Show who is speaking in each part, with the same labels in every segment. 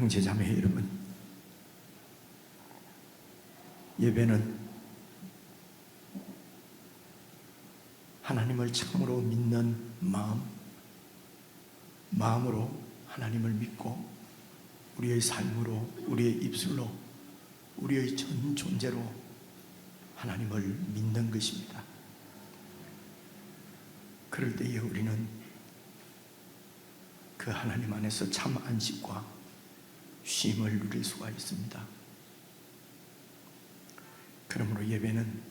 Speaker 1: 형제자매 여러분, 예배는 하나님을 참으로 믿는 마음으로 하나님을 믿고 우리의 삶으로, 우리의 입술로, 우리의 전 존재로 하나님을 믿는 것입니다. 그럴 때에 우리는 그 하나님 안에서 참 안식과 쉼을 누릴 수가 있습니다. 그러므로 예배는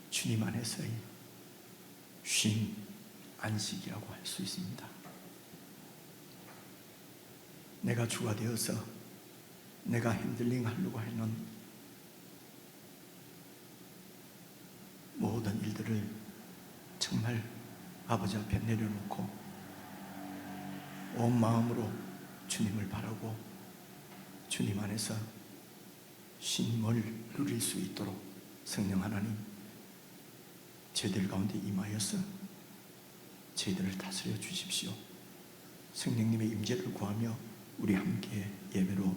Speaker 1: 주님 안에서의 쉼, 안식이라고 할 수 있습니다. 내가 주가 되어서 내가 핸들링 하려고 하는 모든 일들을 정말 아버지 앞에 내려놓고 온 마음으로 주님을 바라고 주님 안에서 쉼을 누릴 수 있도록 성령 하나님 저희들 가운데 임하여서 저희들을 다스려 주십시오. 성령님의 임재를 구하며 우리 함께 예배로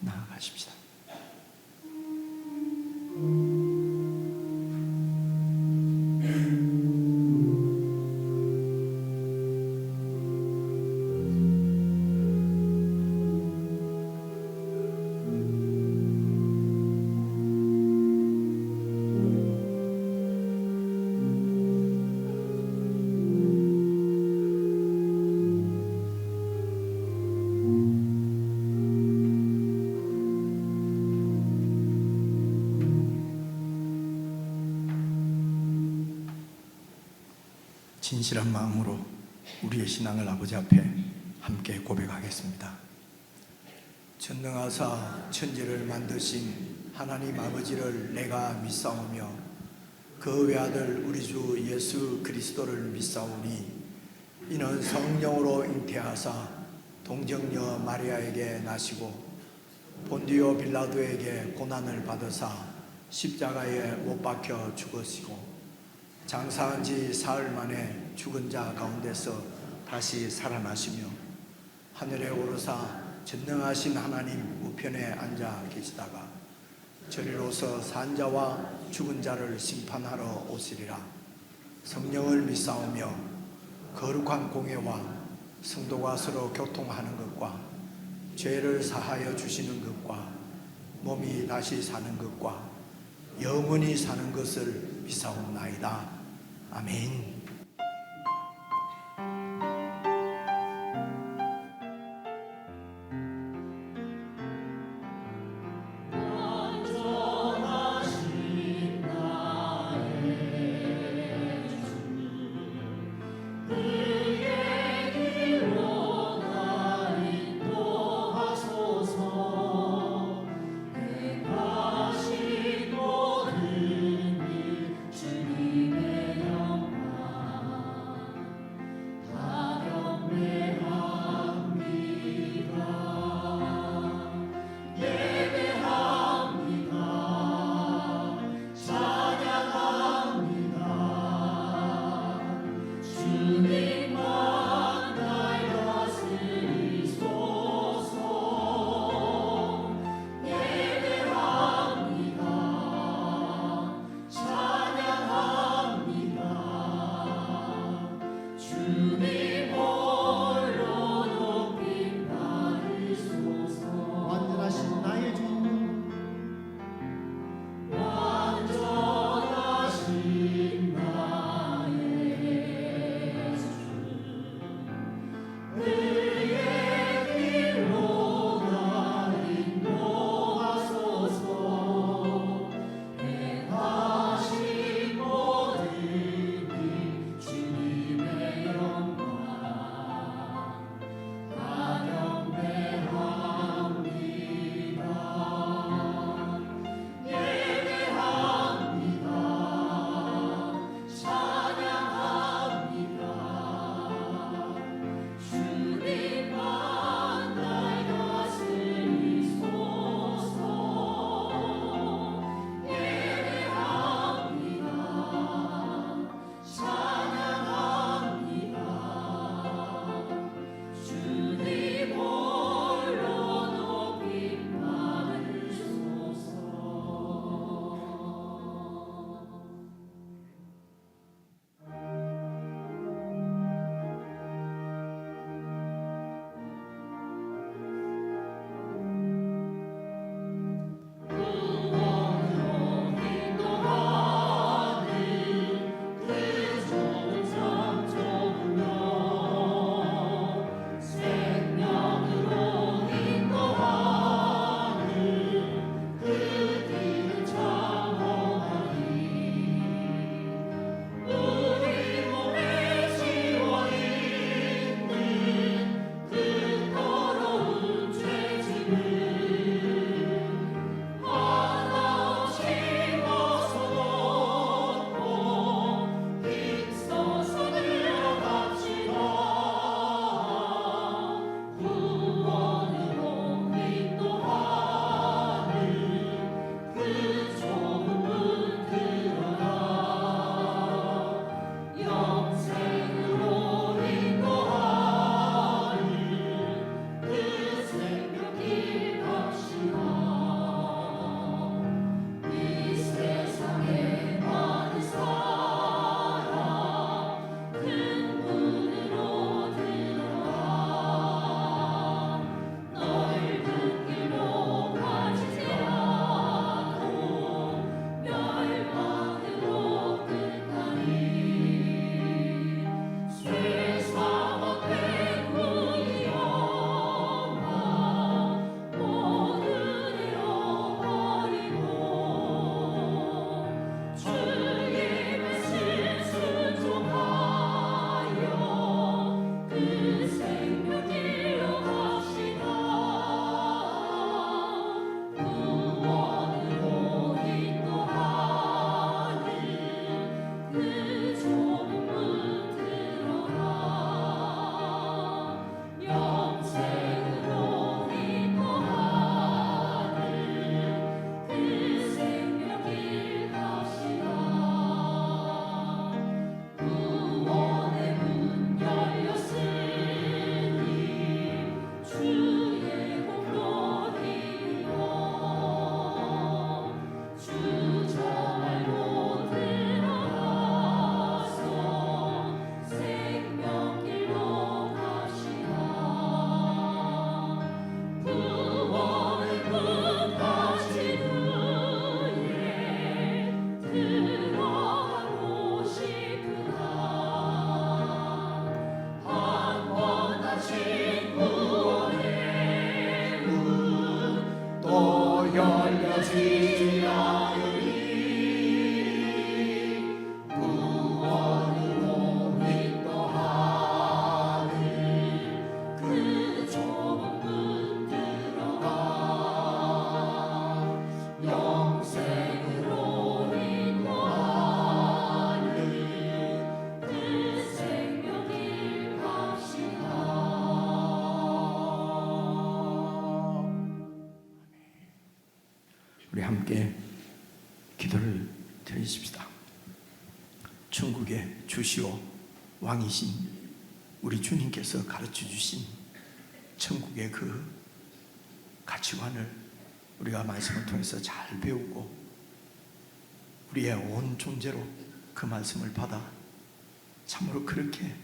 Speaker 1: 나아가십시다. 진실한 마음으로 우리의 신앙을 아버지 앞에 함께 고백하겠습니다. 전능하사 천지를 만드신 하나님 아버지를 내가 믿사오며 그 외아들 우리 주 예수 그리스도를 믿사오니 이는 성령으로 잉태하사 동정녀 마리아에게 나시고 본디오 빌라도에게 고난을 받으사 십자가에 못 박혀 죽으시고 장사한 지 사흘 만에 죽은 자 가운데서 다시 살아나시며 하늘에 오르사 전능하신 하나님 우편에 앉아 계시다가 저리로서 산 자와 죽은 자를 심판하러 오시리라. 성령을 믿사오며 거룩한 공회와 성도가 서로 교통하는 것과 죄를 사하여 주시는 것과 몸이 다시 사는 것과 영원히 사는 것을 믿사옵나이다. 아멘.
Speaker 2: 주님의 영광
Speaker 1: 함께 기도를 드리십시다. 천국의 주시오 왕이신 우리 주님께서 가르쳐 주신 천국의 그 가치관을 우리가 말씀을 통해서 잘 배우고 우리의 온 존재로 그 말씀을 받아 참으로 그렇게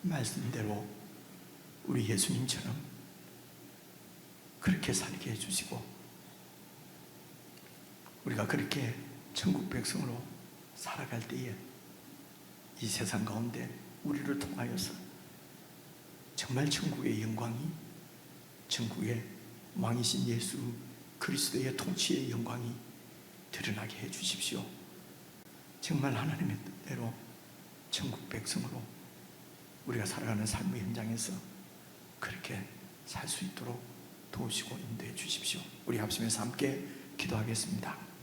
Speaker 1: 말씀대로 우리 예수님처럼 그렇게 살게 해주시고 우리가 그렇게 천국 백성으로 살아갈 때에 이 세상 가운데 우리를 통하여서 정말 천국의 영광이 천국의 왕이신 예수 그리스도의 통치의 영광이 드러나게 해주십시오. 정말 하나님의 뜻대로 천국 백성으로 우리가 살아가는 삶의 현장에서 그렇게 살 수 있도록 도우시고 인도해 주십시오. 우리 합심해서 함께 기도하겠습니다.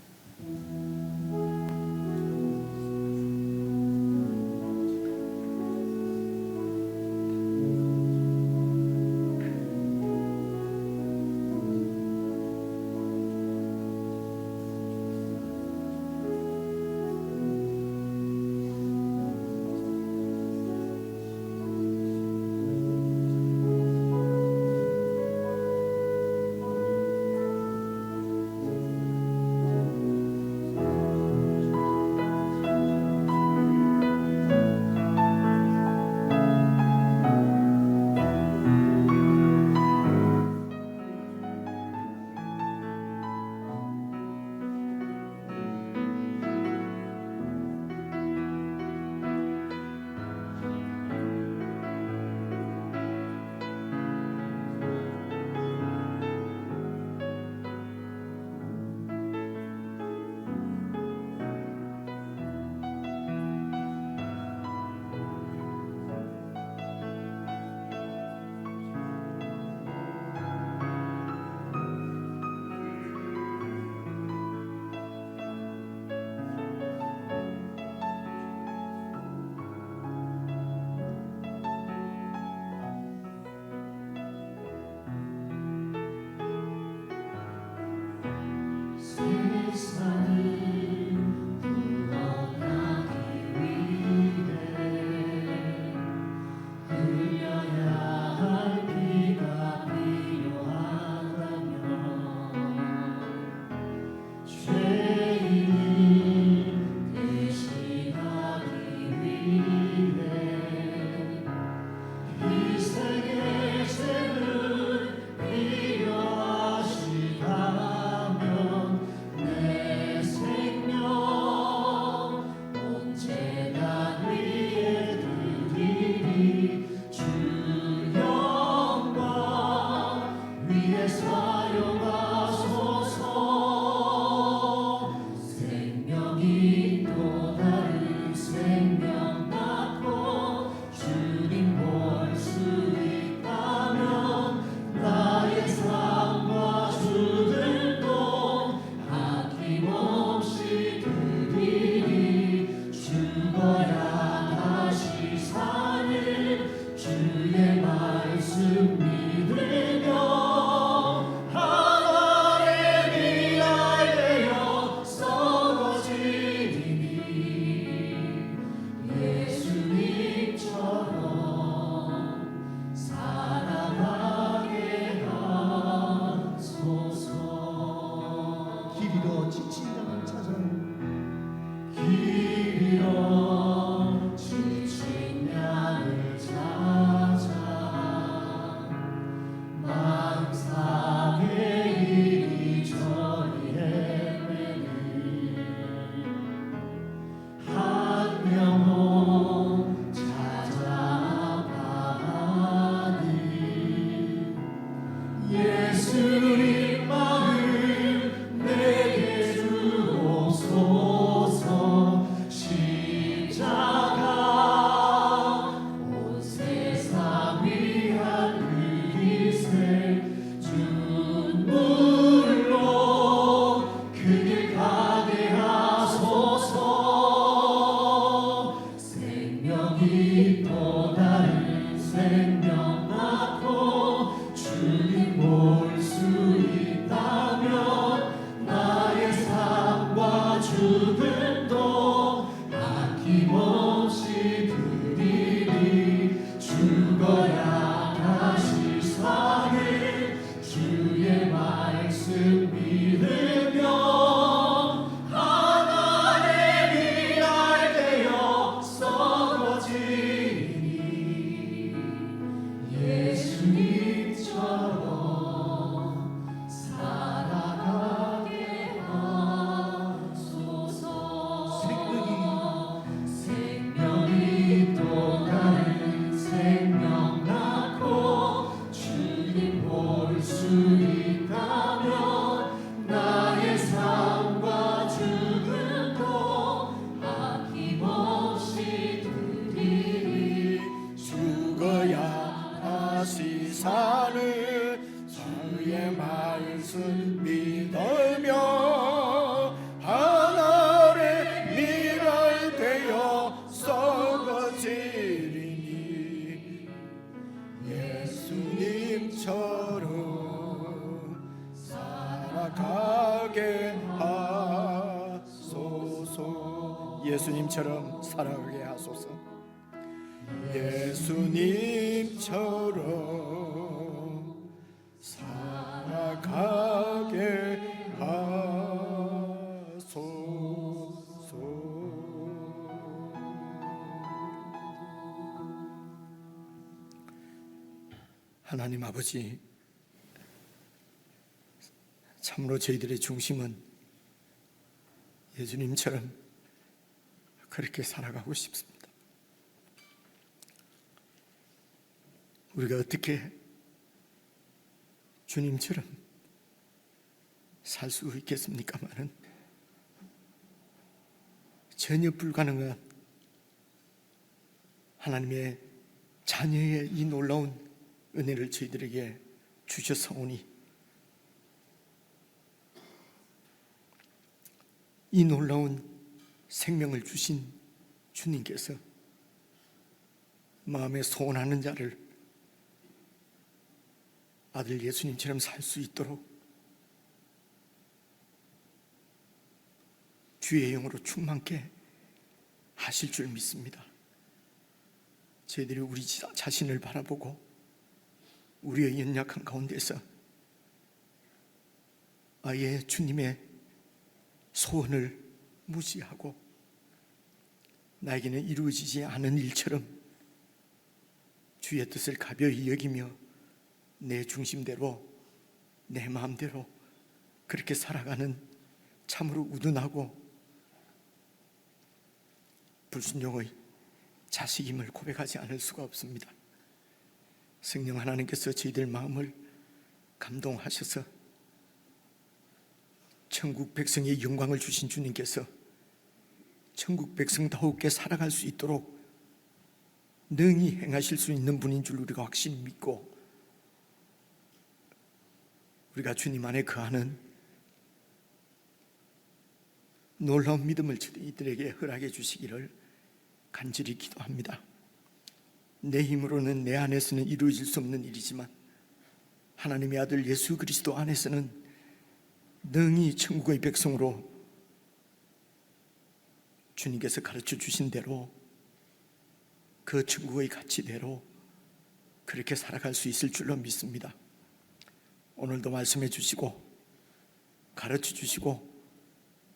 Speaker 2: 예수님처럼 살아가게 하소서. 예수님처럼 살아가게 하소서. 하나님 아버지, 참으로 저희들의 중심은 예수님처럼 그렇게 살아가고 싶습니다. 우리가 어떻게 주님처럼 살 수 있겠습니까마는 전혀 불가능한 하나님의 자녀의 이 놀라운 은혜를 저희들에게 주셨사오니 이 놀라운 생명을 주신 주님께서 마음에 소원하는 자를 아들 예수님처럼 살 수 있도록 주의 영으로 충만케 하실 줄 믿습니다. 저희들이 우리 자신을 바라보고 우리의 연약한 가운데서 아예 주님의 소원을 무시하고 나에게는 이루어지지 않은 일처럼 주의 뜻을 가벼이 여기며 내 중심대로 내 마음대로 그렇게 살아가는 참으로 우둔하고 불순종의 자식임을 고백하지 않을 수가 없습니다. 성령 하나님께서 저희들 마음을 감동하셔서 천국 백성의 영광을 주신 주님께서 천국 백성다우게 살아갈 수 있도록 능히 행하실 수 있는 분인 줄 우리가 확실히 믿고 우리가 주님 안에 거하는 놀라운 믿음을 저희들에게 허락해 주시기를 간절히 기도합니다. 내 힘으로는 내 안에서는 이루어질 수 없는 일이지만 하나님의 아들 예수 그리스도 안에서는 능히 천국의 백성으로 주님께서 가르쳐 주신 대로 그 천국의 가치대로 그렇게 살아갈 수 있을 줄로 믿습니다. 오늘도 말씀해 주시고 가르쳐 주시고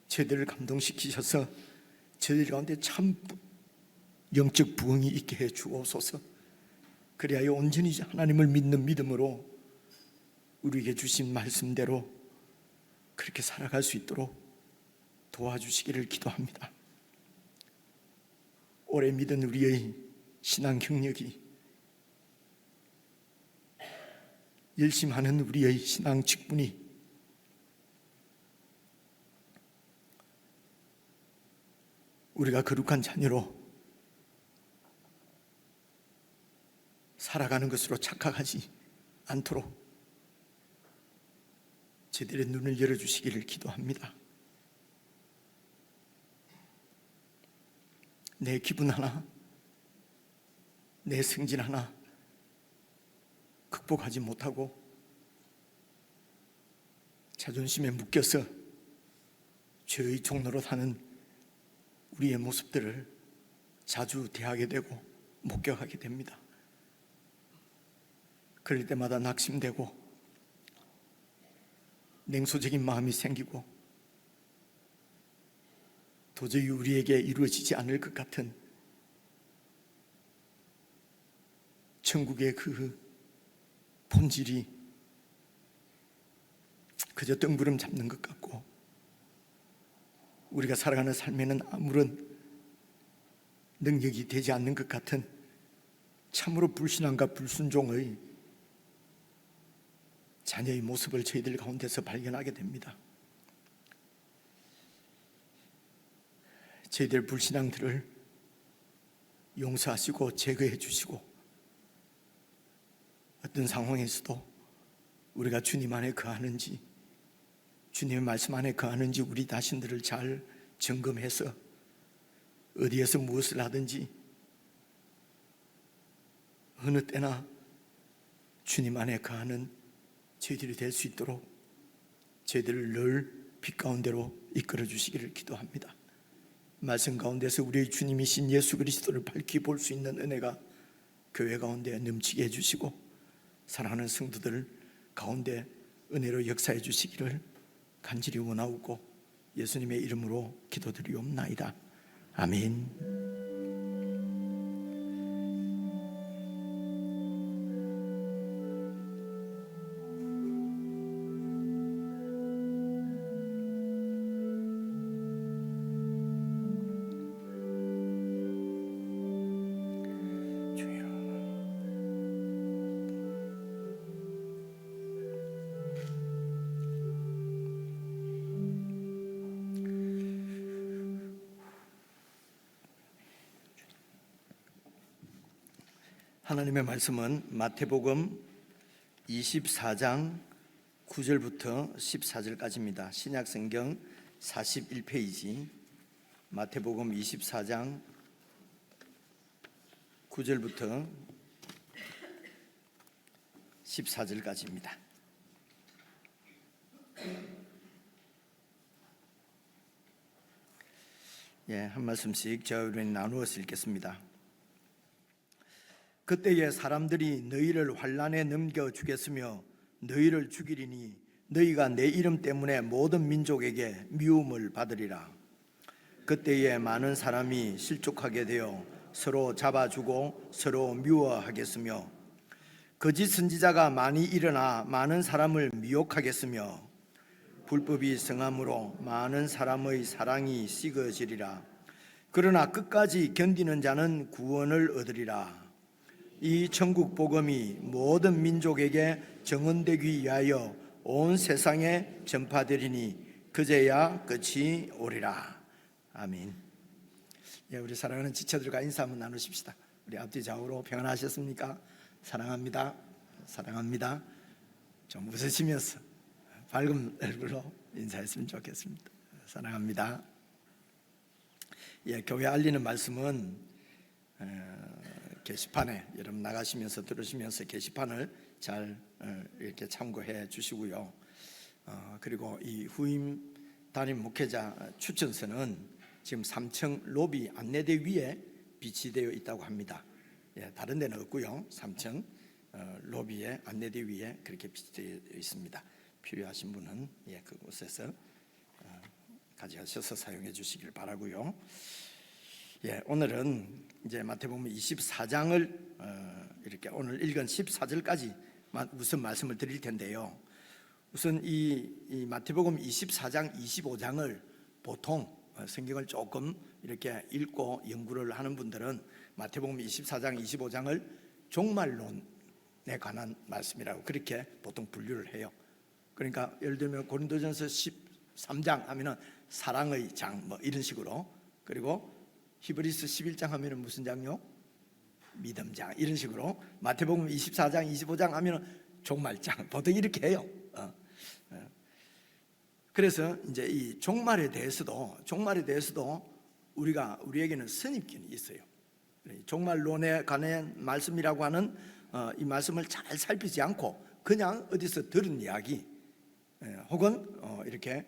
Speaker 2: 저희들을 감동시키셔서 저희들 가운데 참 영적 부흥이 있게 해 주옵소서. 그리하여 온전히 하나님을 믿는 믿음으로 우리에게 주신 말씀대로 그렇게 살아갈 수 있도록 도와주시기를 기도합니다. 오래 믿은 우리의 신앙 경력이 열심하는 우리의 신앙 직분이 우리가 거룩한 자녀로 살아가는 것으로 착각하지 않도록 저희들의 눈을 열어주시기를 기도합니다. 내 기분 하나, 내 성질 하나 극복하지 못하고 자존심에 묶여서 죄의 종로로 사는 우리의 모습들을 자주 대하게 되고 목격하게 됩니다. 그럴 때마다 낙심되고 냉소적인 마음이 생기고 도저히 우리에게 이루어지지 않을 것 같은 천국의 그 본질이 그저 뜬구름 잡는 것 같고 우리가 살아가는 삶에는 아무런 능력이 되지 않는 것 같은 참으로 불신앙과 불순종의 자녀의 모습을 저희들 가운데서 발견하게 됩니다. 저희들 불신앙들을 용서하시고 제거해 주시고 어떤 상황에서도 우리가 주님 안에 거하는지 주님의 말씀 안에 거하는지 우리 자신들을 잘 점검해서 어디에서 무엇을 하든지 어느 때나 주님 안에 거하는 저희들이 될 수 있도록 저희들을 늘 빛 가운데로 이끌어 주시기를 기도합니다. 말씀 가운데서 우리의 주님이신 예수 그리스도를 밝히 볼 수 있는 은혜가 교회 가운데 넘치게 해주시고 사랑하는 성도들 가운데 은혜로 역사해 주시기를 간절히 원하옵고 예수님의 이름으로 기도드리옵나이다. 아멘. 하나님의 말씀은 마태복음 24장 9절부터 14절까지입니다. 신약성경 41페이지 마태복음 24장 9절부터 14절까지입니다. 한 말씀씩 저희는 나누어서 읽겠습니다. 그때에 사람들이 너희를 환난에 넘겨 주겠으며 너희를 죽이리니 너희가 내 이름 때문에 모든 민족에게 미움을 받으리라. 그때에 많은 사람이 실족하게 되어 서로 잡아주고 서로 미워하겠으며 거짓 선지자가 많이 일어나 많은 사람을 미혹하겠으며 불법이 성함으로 많은 사람의 사랑이 식어지리라. 그러나 끝까지 견디는 자는 구원을 얻으리라. 이 천국 복음이 모든 민족에게 증언되기 위하여 온 세상에 전파되리니 그제야 끝이 오리라. 아멘. 우리 사랑하는 지체들과 인사 한번 나누십시다. 우리 앞뒤 좌우로 평안하셨습니까? 사랑합니다. 사랑합니다. 좀 웃으시면서 밝은 얼굴로 인사했으면 좋겠습니다. 사랑합니다. 교회 알리는 말씀은 게시판에 여러분 나가시면서 들으시면서 게시판을 잘 이렇게 참고해 주시고요. 그리고 이 후임 담임 목회자 추천서는 지금 3층 로비 안내대 위에 비치되어 있다고 합니다. 다른 데는 없고요. 3층 로비에 안내대 위에 그렇게 비치되어 있습니다. 필요하신 분은 그곳에서 가져가셔서 사용해 주시길 바라고요. 오늘은 이제 마태복음 24장을 이렇게 오늘 읽은 14절까지 우선 말씀을 드릴 텐데요. 우선 이 마태복음 24장, 25장을 보통 성경을 조금 이렇게 읽고 연구를 하는 분들은 마태복음 24장, 25장을 종말론에 관한 말씀이라고 그렇게 보통 분류를 해요. 그러니까 예를 들면 고린도전서 13장 하면은 사랑의 장 뭐 이런 식으로, 그리고 히브리서 11장 하면은 무슨 장요? 믿음장 이런 식으로, 마태복음 24장 25장 하면은 종말장 보통 이렇게 해요. 그래서 이제 이 종말에 대해서도 우리에게는 선입견이 있어요. 종말론에 관한 말씀이라고 하는 이 말씀을 잘 살피지 않고 그냥 어디서 들은 이야기 혹은 이렇게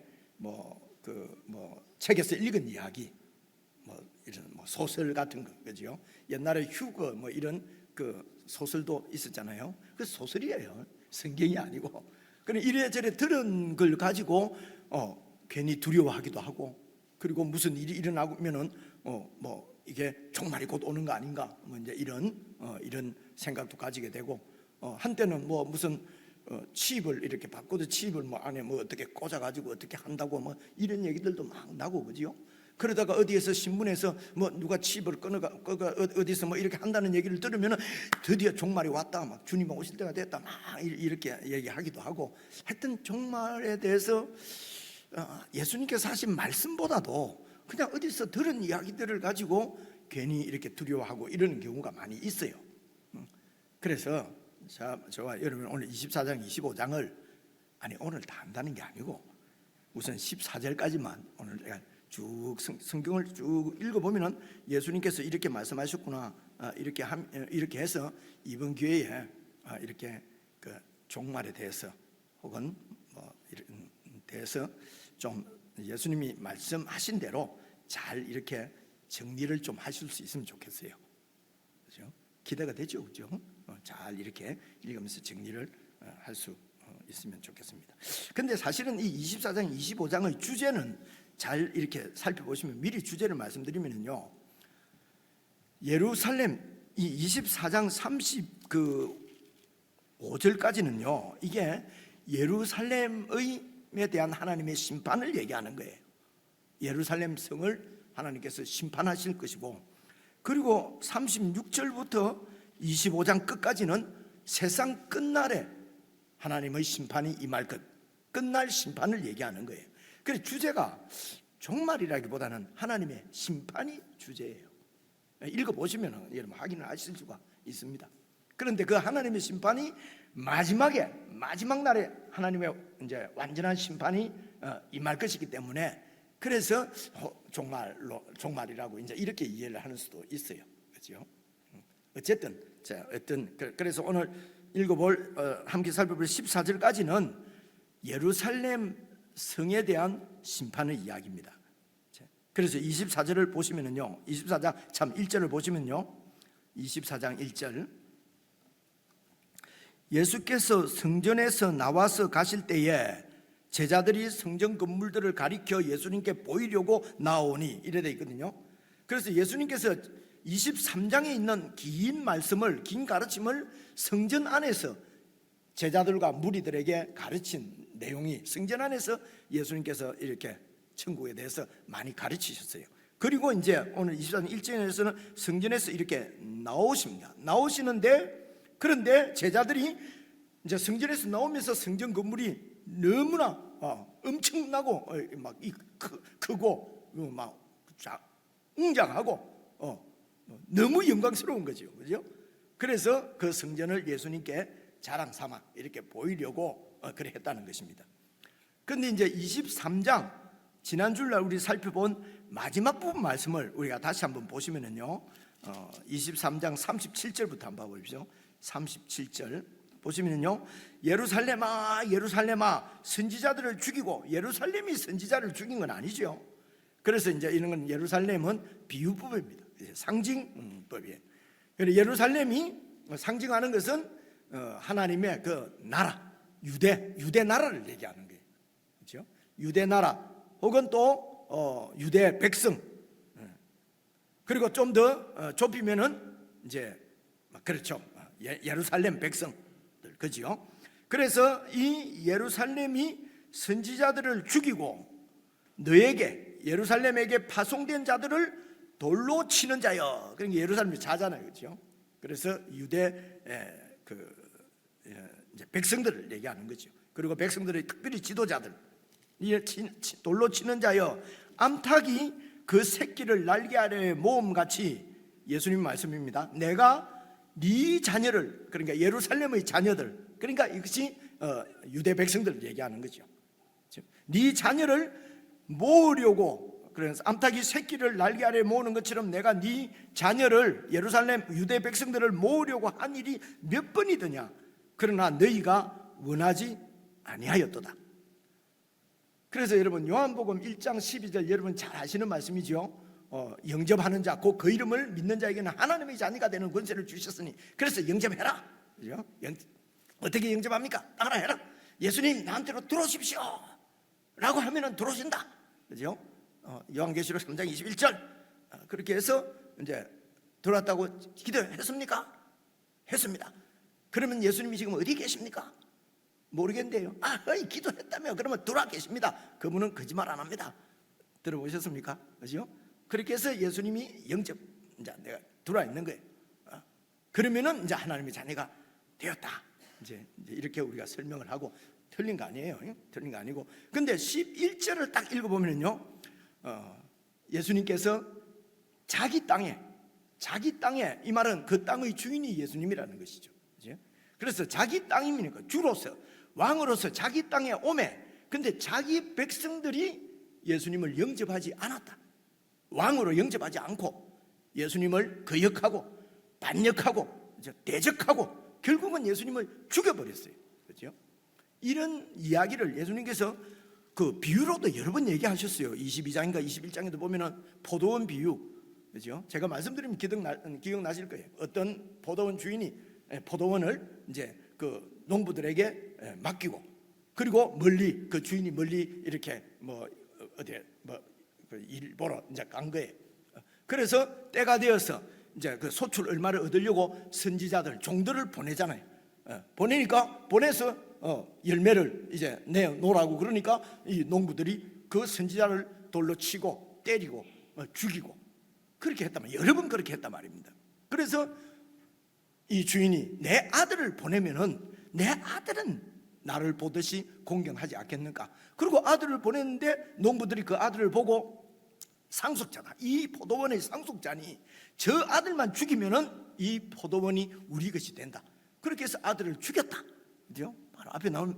Speaker 2: 책에서 읽은 이야기 이런 소설 같은 거, 그죠? 옛날에 휴거 이런 그 소설도 있었잖아요. 그 소설이에요. 성경이 아니고. 그럼 이래저래 들은 걸 가지고 괜히 두려워하기도 하고, 그리고 무슨 일이 일어나면은 이게 종말이 곧 오는 거 아닌가? 이제 이런 생각도 가지게 되고, 한때는 무슨 칩을 이렇게 바꿔도 칩을 안에 어떻게 꽂아가지고 어떻게 한다고 이런 얘기들도 막 나고, 그지요? 그러다가 어디에서 신문에서 누가 칩을 끊어가 어디서 이렇게 한다는 얘기를 들으면 드디어 종말이 왔다, 막 주님 오실 때가 됐다, 막 이렇게 얘기하기도 하고. 하여튼 종말에 대해서 예수님께서 하신 말씀보다도 그냥 어디서 들은 이야기들을 가지고 괜히 이렇게 두려워하고 이러는 경우가 많이 있어요. 그래서 저와 여러분 오늘 24장 25장을 오늘 다 한다는 게 아니고 우선 14절까지만 오늘 내가 쭉 성경을 쭉 읽어보면은 예수님께서 이렇게 말씀하셨구나, 이렇게 해서 이번 기회에 이렇게 그 종말에 대해서 혹은 이런 대해서 좀 예수님이 말씀하신 대로 잘 이렇게 정리를 좀 하실 수 있으면 좋겠어요. 그렇죠? 기대가 되죠, 그렇죠? 잘 이렇게 읽으면서 정리를 할 수 있으면 좋겠습니다. 근데 사실은 이 24장, 25장의 주제는 잘 이렇게 살펴보시면, 미리 주제를 말씀드리면요, 예루살렘 이 24장 35절까지는요, 이게 예루살렘에 대한 하나님의 심판을 얘기하는 거예요. 예루살렘 성을 하나님께서 심판하실 것이고, 그리고 36절부터 25장 끝까지는 세상 끝날에 하나님의 심판이 임할 것, 끝날 심판을 얘기하는 거예요. 그래서 주제가 종말이라기보다는 하나님의 심판이 주제예요. 읽어보시면 여러분 확인을 하실 수가 있습니다. 그런데 그 하나님의 심판이 마지막 날에 하나님의 이제 완전한 심판이 임할 것이기 때문에, 그래서 종말이라고 이제 이렇게 이해를 하는 수도 있어요. 그렇죠? 어쨌든 그래서 오늘 읽어볼 함께 살펴볼 14절까지는 예루살렘 성에 대한 심판의 이야기입니다. 그래서 24절을 보시면은요, 24장 참 1절을 보시면요, 24장 1절, 예수께서 성전에서 나와서 가실 때에 제자들이 성전 건물들을 가리켜 예수님께 보이려고 나오니, 이래 돼 있거든요. 그래서 예수님께서 23장에 있는 긴 말씀을, 긴 가르침을 성전 안에서 제자들과 무리들에게 가르친 내용이, 성전 안에서 예수님께서 이렇게 천국에 대해서 많이 가르치셨어요. 그리고 이제 오늘 24장 1절에서는 성전에서 이렇게 나오십니다. 나오시는데, 그런데 제자들이 이제 성전에서 나오면서 성전 건물이 너무나 엄청나고 막 크고 막 웅장하고 너무 영광스러운 거죠, 그죠? 그래서 그 성전을 예수님께 자랑 삼아 이렇게 보이려고 그래 했다는 것입니다. 그런데 이제 23장, 지난 주일날 우리 살펴본 마지막 부분 말씀을 우리가 다시 한번 보시면은요, 23장 37절부터 한번 봐보십시오. 37절 보시면은요, 예루살렘아 예루살렘아 선지자들을 죽이고, 예루살렘이 선지자를 죽인 건 아니죠. 그래서 이제 이런 건, 예루살렘은 비유법입니다. 상징법이에요. 예루살렘이 상징하는 것은 하나님의 그 나라, 유대 나라를 얘기하는 거예요. 그렇죠? 유대 나라 혹은 또 유대 백성. 그리고 좀 더 좁히면은 이제 그렇죠, 예루살렘 백성들, 그죠? 그래서 이 예루살렘이 선지자들을 죽이고 너에게, 예루살렘에게 파송된 자들을 돌로 치는 자여. 그러니까 예루살렘이 자잖아요, 그렇죠? 그래서 유대 이제 백성들을 얘기하는 거죠. 그리고 백성들의 특별히 지도자들, 돌로 치는 자여, 암탉이 그 새끼를 날개 아래에 모음같이, 예수님 말씀입니다. 내가 네 자녀를, 그러니까 예루살렘의 자녀들, 그러니까 이것이 유대 백성들을 얘기하는 거죠. 네 자녀를 모으려고, 그래서 암탉이 새끼를 날개 아래에 모으는 것처럼 내가 네 자녀를, 예루살렘 유대 백성들을 모으려고 한 일이 몇 번이더냐. 그러나 너희가 원하지 아니하였도다. 그래서 여러분, 요한복음 1장 12절 여러분 잘 아시는 말씀이죠. 영접하는 자, 곧 그 이름을 믿는 자에게는 하나님의 자녀가 되는 권세를 주셨으니, 그래서 영접해라. 그죠? 어떻게 영접합니까? 따라해라. 예수님 나한테로 들어오십시오 라고 하면은 들어오신다. 그죠? 요한계시록 3장 21절 그렇게 해서 이제 들어왔다고 기도했습니까? 했습니다. 그러면 예수님이 지금 어디 계십니까? 모르겠는데요. 기도했다며. 그러면 들어와 계십니다. 그분은 거짓말 안 합니다. 들어보셨습니까? 그죠? 그렇게 해서 예수님이 영접, 이제 내가 들어와 있는 거예요. 그러면은 이제 하나님의 자녀가 되었다. 이제 이렇게 우리가 설명을 하고, 틀린 거 아니에요. 틀린 거 아니고. 근데 11절을 딱 읽어보면요, 예수님께서 자기 땅에, 이 말은 그 땅의 주인이 예수님이라는 것이죠. 그래서 자기 땅이니까 주로서, 왕으로서 자기 땅에 오매, 근데 자기 백성들이 예수님을 영접하지 않았다. 왕으로 영접하지 않고 예수님을 거역하고 반역하고 대적하고 결국은 예수님을 죽여버렸어요. 그렇죠? 이런 이야기를 예수님께서 그 비유로도 여러 번 얘기하셨어요. 22장인가 21장에도 보면은 포도원 비유, 그죠? 제가 말씀드리면 기억나실 거예요. 어떤 포도원 주인이 포도원을 이제 그 농부들에게 맡기고, 그리고 멀리 그 주인이 멀리 이렇게 뭐 어디 뭐 일 보러 이제 간 거예요. 그래서 때가 되어서 이제 그 소출 얼마를 얻으려고 선지자들 종들을 보내잖아요. 보내니까 보내서 열매를 이제 내놓으라고 그러니까 이 농부들이 그 선지자를 돌로 치고 때리고 죽이고 그렇게 했단 말이에요. 여러 번 그렇게 했단 말입니다. 그래서 이 주인이 내 아들을 보내면은 내 아들은 나를 보듯이 공경하지 않겠는가. 그리고 아들을 보냈는데 농부들이 그 아들을 보고 상속자다, 이 포도원의 상속자니 저 아들만 죽이면은 이 포도원이 우리 것이 된다. 그렇게 해서 아들을 죽였다. 그죠? 바로 앞에 나온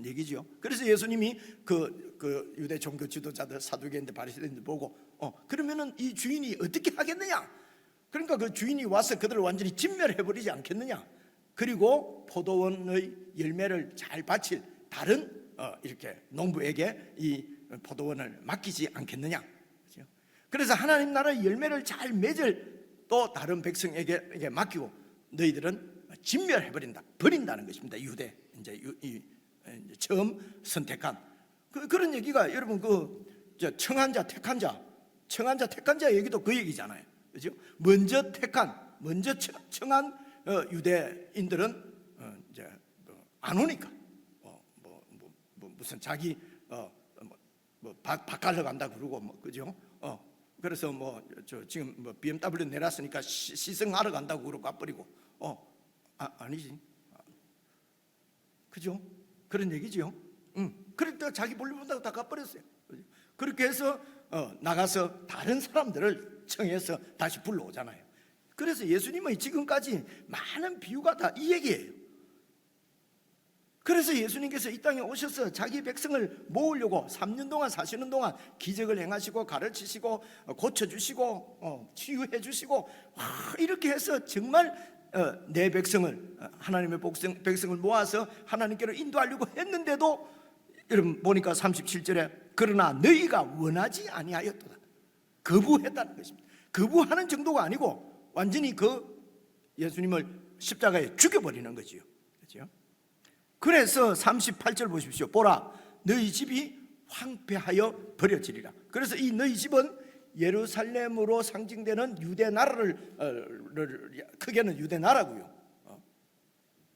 Speaker 2: 얘기죠. 그래서 예수님이 그 유대 종교 지도자들, 사두개인들, 바리새인들 보고 그러면은 이 주인이 어떻게 하겠느냐? 그러니까 그 주인이 와서 그들을 완전히 진멸해버리지 않겠느냐? 그리고 포도원의 열매를 잘 바칠 다른 이렇게 농부에게 이 포도원을 맡기지 않겠느냐? 그렇죠? 그래서 하나님 나라의 열매를 잘 맺을 또 다른 백성에게 맡기고 너희들은 진멸해버린다, 버린다는 것입니다. 유대 이제 처음 선택한 그런 얘기가 여러분 청한 자, 택한 자, 청한 자, 택한 자 얘기도 그 얘기잖아요. 그렇죠? 먼저 택한, 먼저 청한 유대인들은 이제 안 오니까 무슨 자기 밥 가러 간다 그러고 그죠? 그래서 지금 BMW 내놨으니까 시승하러 간다고 그러고 가버리고 아니지, 그죠? 그런 얘기죠. 그러니까 자기 볼일 본다고 다 가버렸어요. 그렇게 해서 나가서 다른 사람들을 청해서 다시 불러오잖아요. 그래서 예수님의 지금까지 많은 비유가 다 이 얘기예요. 그래서 예수님께서 이 땅에 오셔서 자기 백성을 모으려고 3년 동안 사시는 동안 기적을 행하시고 가르치시고 고쳐주시고 치유해 주시고 이렇게 해서 정말 내 백성을, 하나님의 백성을 모아서 하나님께로 인도하려고 했는데도 여러분 보니까 37절에 그러나 너희가 원하지 아니하였도다, 거부했다는 것입니다. 거부하는 정도가 아니고 완전히 예수님을 십자가에 죽여버리는 거지요. 그렇죠? 그래서 38절 보십시오. 보라, 너희 집이 황폐하여 버려지리라. 그래서 이 너희 집은 예루살렘으로 상징되는 유대 나라를 크게는 유대 나라고요.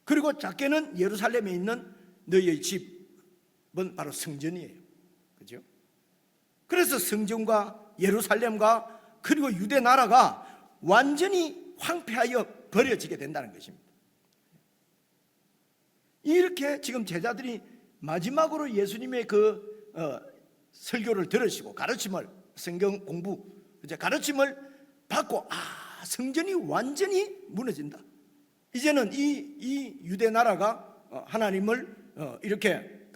Speaker 2: 그리고 작게는 예루살렘에 있는 너희의 집은 바로 성전이에요. 그죠? 그래서 성전과 예루살렘과 그리고 유대 나라가 완전히 황폐하여 버려지게 된다는 것입니다. 이렇게 지금 제자들이 마지막으로 예수님의 설교를 들으시고 가르침을, 성경 공부, 가르침을 받고 성전이 완전히 무너진다. 이제는 이 유대 나라가 하나님을 이렇게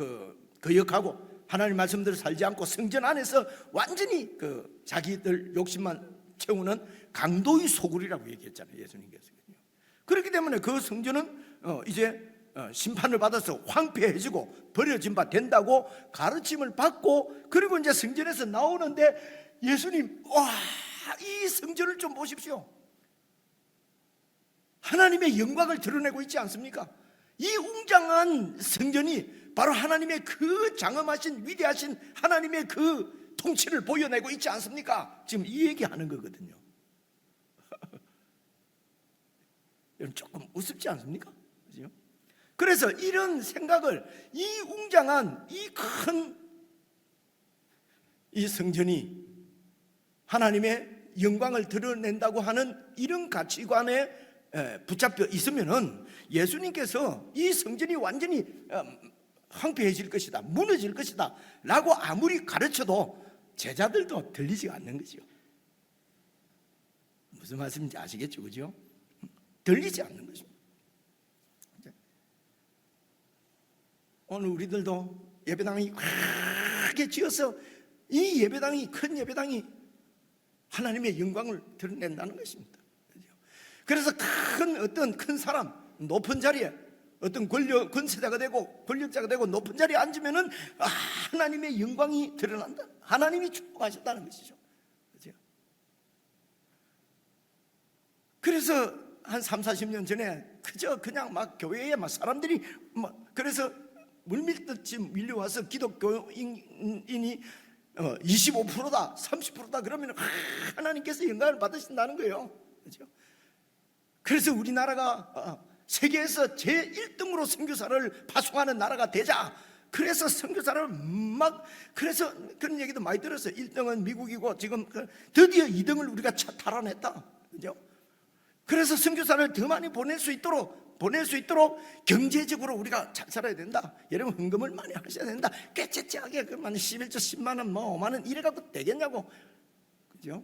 Speaker 2: 거역하고 하나님 말씀대로 살지 않고 성전 안에서 완전히 자기들 욕심만 채우는 강도의 소굴이라고 얘기했잖아요, 예수님께서. 그렇기 때문에 그 성전은 이제 심판을 받아서 황폐해지고 버려진 바 된다고 가르침을 받고, 그리고 이제 성전에서 나오는데 예수님, 이 성전을 좀 보십시오. 하나님의 영광을 드러내고 있지 않습니까? 이 웅장한 성전이 바로 하나님의 그 장엄하신 위대하신 하나님의 그 통치를 보여내고 있지 않습니까? 지금 이 얘기하는 거거든요. 여러분 조금 우습지 않습니까? 그렇죠? 그래서 이런 생각을, 이 웅장한 이 큰 이 성전이 하나님의 영광을 드러낸다고 하는 이런 가치관에 붙잡혀 있으면은 예수님께서 이 성전이 완전히 황폐해질 것이다, 무너질 것이다 라고 아무리 가르쳐도 제자들도 들리지 않는 거죠. 무슨 말씀인지 아시겠죠? 그죠? 들리지 않는 것입니다. 오늘 우리들도 예배당이 크게 지어서 이 예배당이, 큰 예배당이 하나님의 영광을 드러낸다는 것입니다. 그래서 큰 사람, 높은 자리에 어떤 권세자가 되고 권력자가 되고 높은 자리에 앉으면은 하나님의 영광이 드러난다. 하나님이 축복하셨다는 것이죠. 그렇죠? 그래서 한 30-40년 전에 그냥 막 교회에 막 사람들이 막 그래서 물밀듯이 밀려와서 기독교인이 25%다 30%다 그러면 하나님께서 영광을 받으신다는 거예요. 그렇죠? 그래서 우리나라가 세계에서 제1등으로 선교사를 파송하는 나라가 되자. 그래서 선교사를 그래서 그런 얘기도 많이 들었어요. 1등은 미국이고 지금 드디어 2등을 우리가 달아냈다. 그죠? 그래서 선교사를 더 많이 보낼 수 있도록 경제적으로 우리가 잘 살아야 된다. 여러분 헌금을 많이 하셔야 된다. 깨끗하게 그만 11조 10만 원 5만 원 이래 갖고 되겠냐고. 그죠?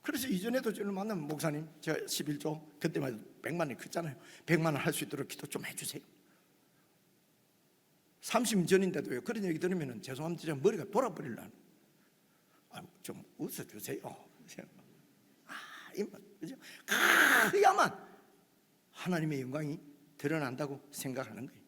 Speaker 2: 그래서 이전에도 저를 만난 목사님, 제가 11조 그때만 해도 100만 원이 컸잖아요. 100만 원 할 수 있도록 기도 좀 해주세요. 30년 전인데도요. 그런 얘기 들으면 죄송합니다. 제가 머리가 돌아버리려는. 좀 웃어주세요. 그죠? 그야만 하나님의 영광이 드러난다고 생각하는 거예요.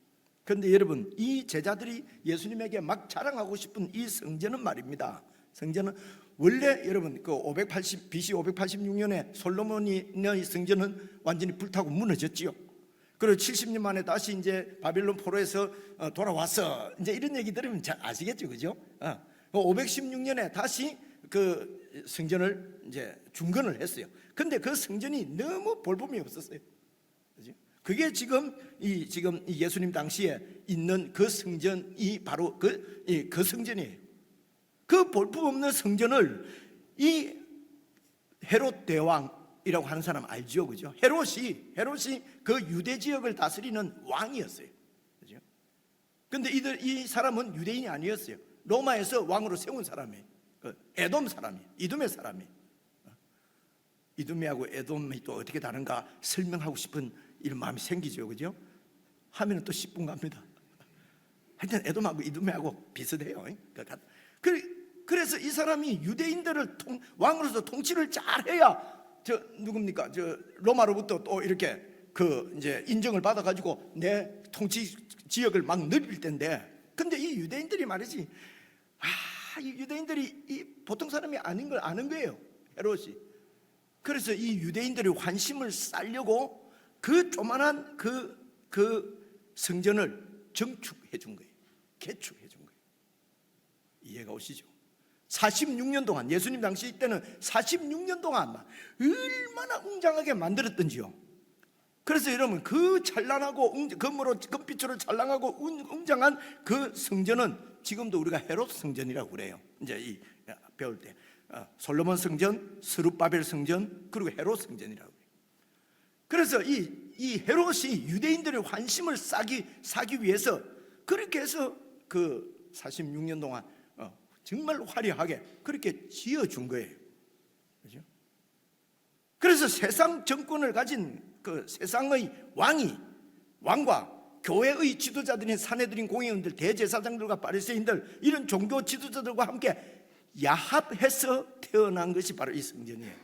Speaker 2: 그런데 여러분, 이 제자들이 예수님에게 막 자랑하고 싶은 이 성전은 말입니다. 성전은 원래 여러분 BC 586년에 솔로몬의 성전은 완전히 불타고 무너졌지요. 그리고 70년 만에 다시 이제 바빌론 포로에서 돌아왔어. 이제 이런 얘기 들으면 잘 아시겠죠, 그죠? 516년에 다시 그 성전을 이제 중건을 했어요. 근데 그 성전이 너무 볼품이 없었어요. 그죠? 그게 지금 예수님 당시에 있는 그 성전이 바로 그 성전이에요. 그 볼품없는 성전을 이 헤롯 대왕이라고 하는 사람 알죠, 그죠? 헤롯이 그 유대 지역을 다스리는 왕이었어요, 그죠? 근데 이 사람은 유대인이 아니었어요. 로마에서 왕으로 세운 사람이에요. 에돔 사람이에요. 이두메 사람이에요. 이두메하고 에돔이 또 어떻게 다른가 설명하고 싶은 이런 마음이 생기죠, 그죠? 하면은 또 10분 갑니다. 하여튼 에돔하고 이두메하고 비슷해요. 그래서 이 사람이 유대인들을 왕으로서 통치를 잘해야 누굽니까? 로마로부터 또 이렇게 이제 인정을 받아가지고 내 통치 지역을 막 늘릴 텐데, 근데 이 유대인들이 말이지, 이 유대인들이 이 보통 사람이 아닌 걸 아는 거예요, 헤롯이. 그래서 이 유대인들의 환심을 살려고 그 조만한 그 성전을 정축해 준 거예요. 개축해 준 거예요. 이해가 오시죠? 46년 동안, 예수님 당시 때는 46년 동안 얼마나 웅장하게 만들었던지요. 그래서 여러분, 그 찬란하고 금빛으로 찬란하고 웅장한 그 성전은 지금도 우리가 헤롯 성전이라고 그래요. 이제 배울 때 솔로몬 성전, 스룹바벨 성전, 그리고 헤롯 성전이라고 그래요. 그래서 이 헤롯이 유대인들의 환심을 사기 위해서 그렇게 해서 그 46년 동안 정말 화려하게 그렇게 지어준 거예요. 그죠? 그래서 세상 정권을 가진 그 세상의 왕과 교회의 지도자들인 사내들인 공회원들, 대제사장들과 바리새인들, 이런 종교 지도자들과 함께 야합해서 태어난 것이 바로 이 성전이에요.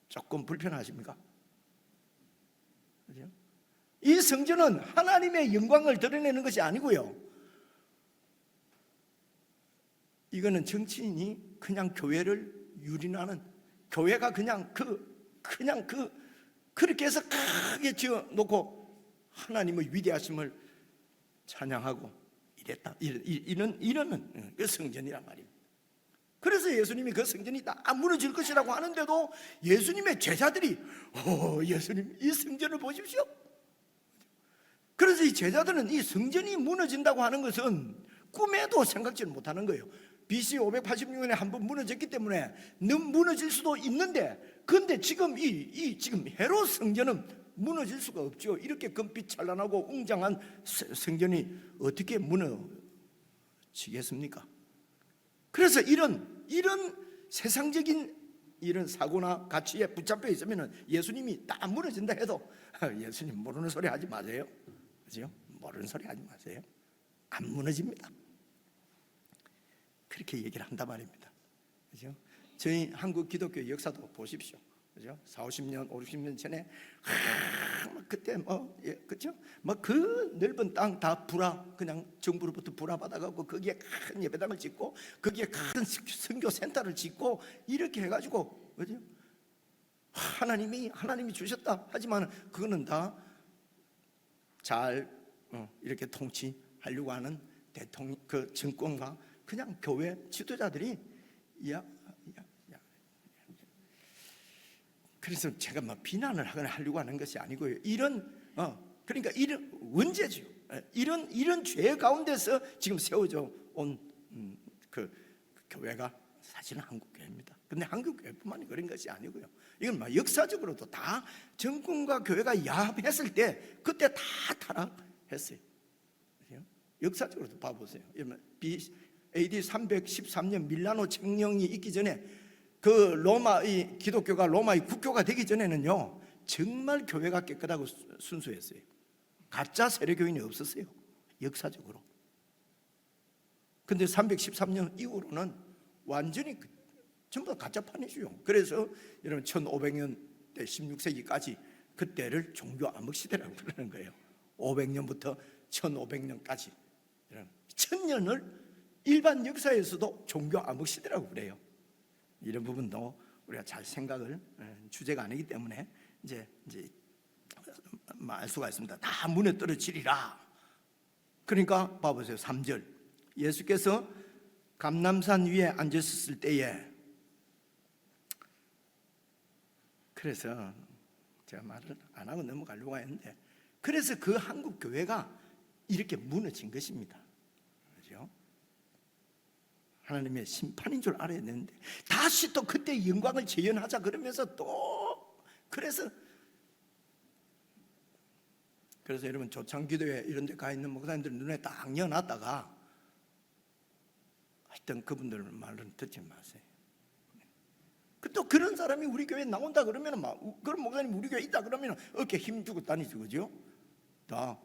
Speaker 2: 조금 불편하십니까? 그죠? 이 성전은 하나님의 영광을 드러내는 것이 아니고요, 이거는 정치인이 그냥 교회를 유린하는, 교회가 그냥 그렇게 해서 크게 지어 놓고 하나님의 위대하심을 찬양하고 이랬다. 이러는 그 성전이란 말입니다. 그래서 예수님이 그 성전이 다 무너질 것이라고 하는데도 예수님의 제자들이 예수님 이 성전을 보십시오. 그래서 이 제자들은 이 성전이 무너진다고 하는 것은 꿈에도 생각지를 못하는 거예요. BC 586년에 한번 무너졌기 때문에 무너질 수도 있는데, 그런데 지금 지금 헤롯 성전은 무너질 수가 없죠. 이렇게 금빛 찬란하고 웅장한 성전이 어떻게 무너지겠습니까? 그래서 이런 세상적인 이런 사고나 가치에 붙잡혀 있으면 예수님이 다 무너진다 해도 예수님 모르는 소리 하지 마세요. 그죠? 모르는 소리 하지 마세요. 안 무너집니다. 그렇게 얘기를 한단 말입니다. 그죠? 저희 한국 기독교 역사도 보십시오. 그죠? 40, 50년 전에 그때 그죠? 그 넓은 땅 다 그냥 정부로부터 받아갖고 거기에 큰 예배당을 짓고 거기에 큰 선교 센터를 짓고 이렇게 해가지고 그죠? 하나님이 주셨다. 하지만 그거는 다 잘 이렇게 통치하려고 하는 대통령 그 정권과 그냥 교회 지도자들이 그래서 제가 비난을 하려고 하는 것이 아니고요. 그러니까 이런 원죄죠. 이런 죄 가운데서 지금 세워져 온 그 교회가 사실은 한국 교회입니다. 근데 한국 교회뿐만이 그런 것이 아니고요. 이건 역사적으로도 다 정권과 교회가 야합했을 때 그때 다 타락했어요. 역사적으로도 봐보세요. AD 313년 밀라노 칙령이 있기 전에 그 로마의 기독교가 로마의 국교가 되기 전에는요 정말 교회가 깨끗하고 순수했어요. 가짜 세례교인이 없었어요. 역사적으로. 근데 313년 이후로는 완전히 전부 다 가짜판이죠. 그래서 여러분 1500년대 16세기까지 그때를 종교 암흑 시대라고 그러는 거예요. 500년부터 1500년까지 1000년을 일반 역사에서도 종교 암흑 시대라고 그래요. 이런 부분도 우리가 잘 생각을 주제가 아니기 때문에 이제 알 수가 있습니다. 다 문에 떨어지리라. 그러니까 봐보세요. 3절 예수께서 감람산 위에 앉으셨을 때에 그래서 제가 말을 안 하고 넘어가려고 했는데 그래서 그 한국 교회가 이렇게 무너진 것입니다. 그렇죠? 하나님의 심판인 줄 알아야 되는데 다시 또 그때 영광을 재현하자 그러면서 또 그래서 여러분 조창기도회 이런 데 가 있는 목사님들 눈에 딱 넣어놨다가 하여튼 그분들 말은 듣지 마세요. 또 그런 사람이 우리 교회에 나온다 그러면 그런 목사님 우리 교회에 있다 그러면 어깨 힘주고 다니죠. 그죠? 다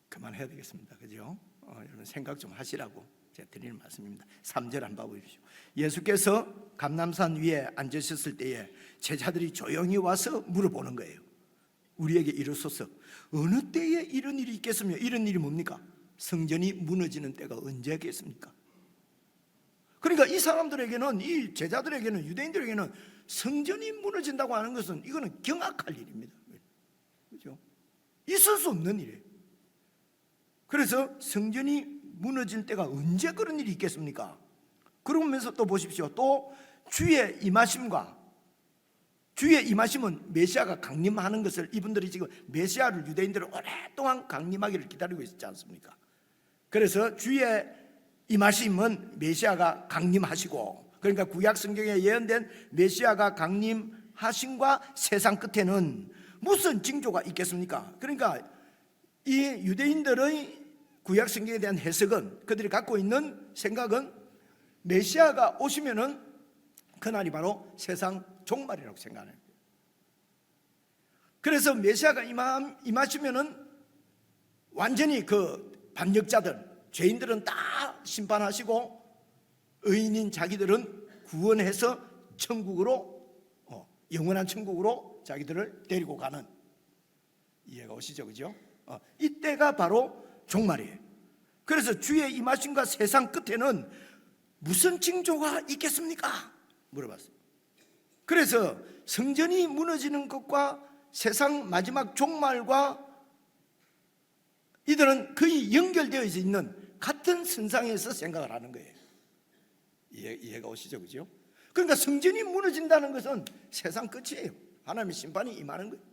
Speaker 2: 그만해야 되겠습니다. 그죠? 여러분 생각 좀 하시라고 제가 드리는 말씀입니다. 3절 한번 봐보십시오. 예수께서 감람산 위에 앉으셨을 때에 제자들이 조용히 와서 물어보는 거예요. 우리에게 이르소서 어느 때에 이런 일이 있겠으며 이런 일이 뭡니까? 성전이 무너지는 때가 언제겠습니까? 그러니까 이 사람들에게는 이 제자들에게는 유대인들에게는 성전이 무너진다고 하는 것은 이거는 경악할 일입니다. 그렇죠? 있을 수 없는 일이에요. 그래서 성전이 무너질 때가 언제 그런 일이 있겠습니까? 그러면서 또 보십시오. 또 주의 임하심은 메시아가 강림하는 것을 이분들이 지금 메시아를 유대인들은 오랫동안 강림하기를 기다리고 있었지 않습니까? 그래서 주의 임하심은 메시아가 강림하시고 그러니까 구약 성경에 예언된 메시아가 강림하심과 세상 끝에는 무슨 징조가 있겠습니까? 그러니까 이 유대인들의 구약 성경에 대한 해석은 그들이 갖고 있는 생각은 메시아가 오시면은 그날이 바로 세상 종말이라고 생각하는 거예요. 그래서 메시아가 임하시면은 완전히 그 반역자들, 죄인들은 다 심판하시고 의인인 자기들은 구원해서 천국으로 영원한 천국으로 자기들을 데리고 가는 이해가 오시죠, 그죠? 이때가 바로 종말이에요. 그래서 주의 임하심과 세상 끝에는 무슨 징조가 있겠습니까? 물어봤어요. 그래서 성전이 무너지는 것과 세상 마지막 종말과 이들은 거의 연결되어 있는 같은 선상에서 생각을 하는 거예요. 이해가 오시죠, 그죠? 그러니까 성전이 무너진다는 것은 세상 끝이에요. 하나님의 심판이 임하는 거예요.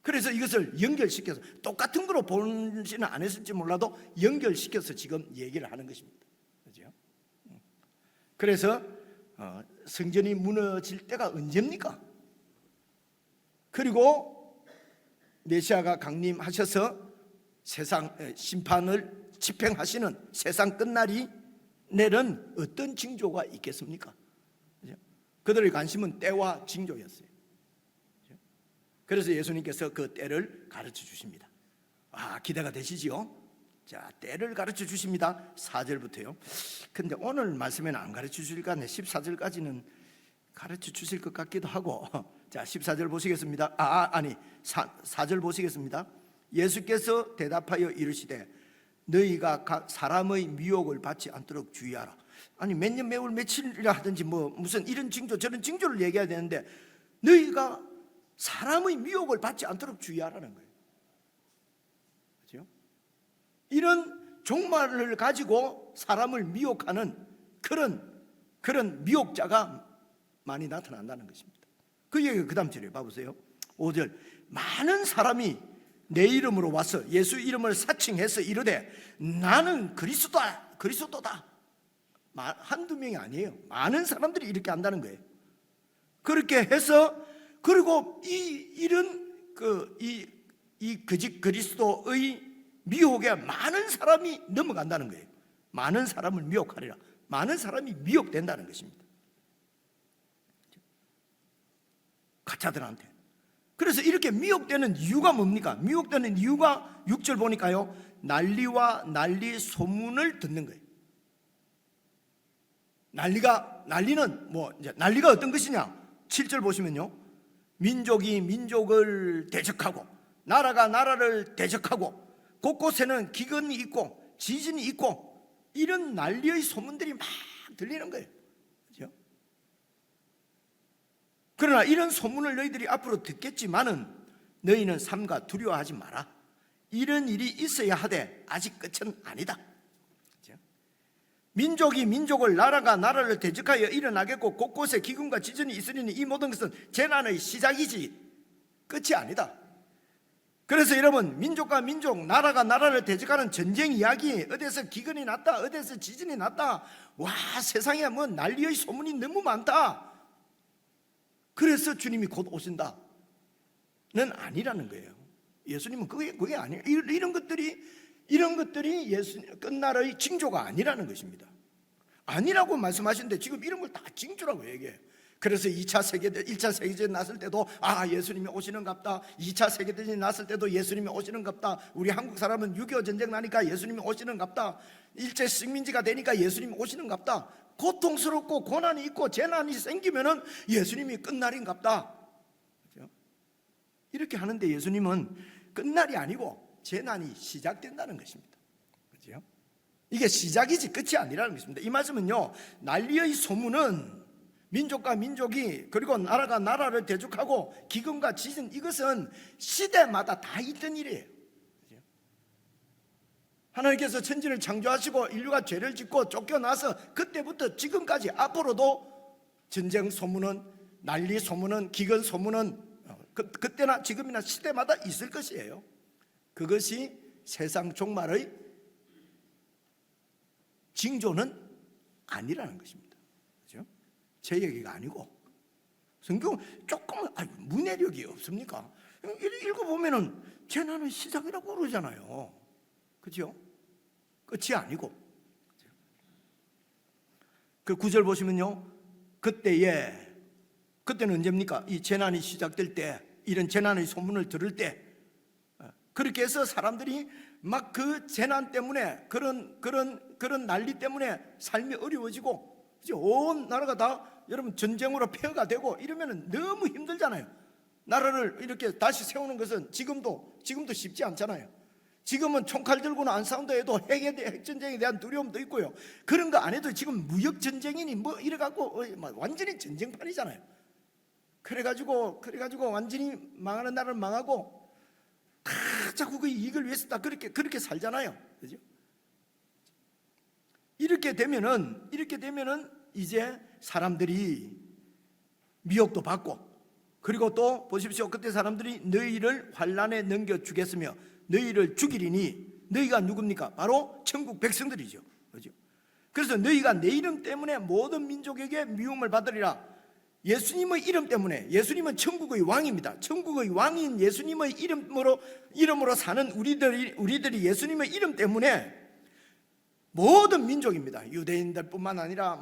Speaker 2: 그래서 이것을 연결시켜서 똑같은 거로 본지는 안 했을지 몰라도 연결시켜서 지금 얘기를 하는 것입니다. 그죠? 그래서 성전이 무너질 때가 언제입니까? 그리고 메시아가 강림하셔서 세상 심판을 집행하시는 세상 끝날이 내는 어떤 징조가 있겠습니까? 그죠? 그들의 관심은 때와 징조였어요. 그죠? 그래서 예수님께서 그 때를 가르쳐 주십니다. 기대가 되시지요? 자, 때를 가르쳐 주십니다. 4절부터요. 근데 오늘 말씀에는 안 가르쳐 주실 것 같네. 14절까지는 가르쳐 주실 것 같기도 하고. 자, 14절 보시겠습니다. 4절 보시겠습니다. 예수께서 대답하여 이르시되 너희가 각 사람의 미혹을 받지 않도록 주의하라. 아니 몇 년 매월 며칠이라 하든지 뭐 무슨 이런 징조 저런 징조를 얘기해야 되는데 너희가 사람의 미혹을 받지 않도록 주의하라는 거예요. 그렇죠? 이런 종말을 가지고 사람을 미혹하는 그런 미혹자가 많이 나타난다는 것입니다. 그 얘기가 그 다음 절에 봐보세요. 5절 많은 사람이 내 이름으로 와서 예수 이름을 사칭해서 이르되 나는 그리스도다. 한두 명이 아니에요. 많은 사람들이 이렇게 한다는 거예요. 그렇게 해서 그리고 이런 거짓 그리스도의 미혹에 많은 사람이 넘어간다는 거예요. 많은 사람을 미혹하리라. 많은 사람이 미혹된다는 것입니다. 가짜들한테. 그래서 이렇게 미혹되는 이유가 뭡니까? 미혹되는 이유가 6절 보니까요, 난리 소문을 듣는 거예요. 난리는 난리가 어떤 것이냐? 7절 보시면요, 민족이 민족을 대적하고 나라가 나라를 대적하고 곳곳에는 기근이 있고 지진이 있고 이런 난리의 소문들이 막 들리는 거예요. 그렇죠? 그러나 이런 소문을 너희들이 앞으로 듣겠지만은 너희는 삼가 두려워하지 마라. 이런 일이 있어야 하되 아직 끝은 아니다. 그렇죠? 민족이 민족을 나라가 나라를 대적하여 일어나겠고 곳곳에 기근과 지진이 있으니 이 모든 것은 재난의 시작이지 끝이 아니다. 그래서 여러분, 민족과 민족, 나라가 나라를 대적하는 전쟁 이야기, 어디서 기근이 났다, 어디서 지진이 났다, 와, 세상에 뭐 난리의 소문이 너무 많다. 그래서 주님이 곧 오신다는 아니라는 거예요. 예수님은 그게 아니에요. 이런 것들이 끝날의 징조가 아니라는 것입니다. 아니라고 말씀하시는데 지금 이런 걸 다 징조라고 얘기해요. 그래서 1차 세계대전이 났을 때도 예수님이 오시는갑다. 2차 세계대전이 났을 때도 예수님이 오시는갑다. 우리 한국 사람은 6.25 전쟁 나니까 예수님이 오시는갑다. 일제 식민지가 되니까 예수님이 오시는갑다. 고통스럽고 고난이 있고 재난이 생기면은 예수님이 끝날인갑다. 그렇죠? 이렇게 하는데 예수님은 끝날이 아니고 재난이 시작된다는 것입니다. 그렇죠? 이게 시작이지 끝이 아니라는 것입니다. 이 말씀은요, 난리의 소문은 민족과 민족이 그리고 나라가 나라를 대적하고 기근과 지진, 이것은 시대마다 다 있던 일이에요. 하나님께서 천지를 창조하시고 인류가 죄를 짓고 쫓겨나서 그때부터 지금까지 앞으로도 전쟁 소문은, 난리 소문은, 기근 소문은 그때나 지금이나 시대마다 있을 것이에요. 그것이 세상 종말의 징조는 아니라는 것입니다. 제 얘기가 아니고 성경은 조금 문해력이 없습니까? 읽어보면은 재난의 시작이라고 그러잖아요. 그렇죠? 끝이 아니고. 그 9절 보시면요, 그때는 언제입니까? 이 재난이 시작될 때, 이런 재난의 소문을 들을 때, 그렇게 해서 사람들이 막 그 재난 때문에 그런 난리 때문에 삶이 어려워지고 온 나라가 다 여러분 전쟁으로 폐허가 되고 이러면 너무 힘들잖아요. 나라를 이렇게 다시 세우는 것은 지금도 쉽지 않잖아요. 지금은 총칼 들고는 안 싸운다 해도 핵전쟁에 대한 두려움도 있고요. 그런 거 안 해도 지금 무역전쟁이니 뭐 이래갖고 완전히 전쟁판이잖아요. 그래가지고 완전히 망하는 나라를 망하고 다 자꾸 그 이익을 위해서 다 그렇게 살잖아요. 그죠? 이렇게 되면은 이제 사람들이 미혹도 받고, 그리고 또 보십시오. 그때 사람들이 너희를 환난에 넘겨주겠으며 너희를 죽이리니, 너희가 누굽니까? 바로 천국 백성들이죠. 그렇죠? 그래서 너희가 내 이름 때문에 모든 민족에게 미움을 받으리라. 예수님의 이름 때문에, 예수님은 천국의 왕입니다. 천국의 왕인 예수님의 이름으로 사는 우리들이 예수님의 이름 때문에 모든 민족입니다. 유대인들뿐만 아니라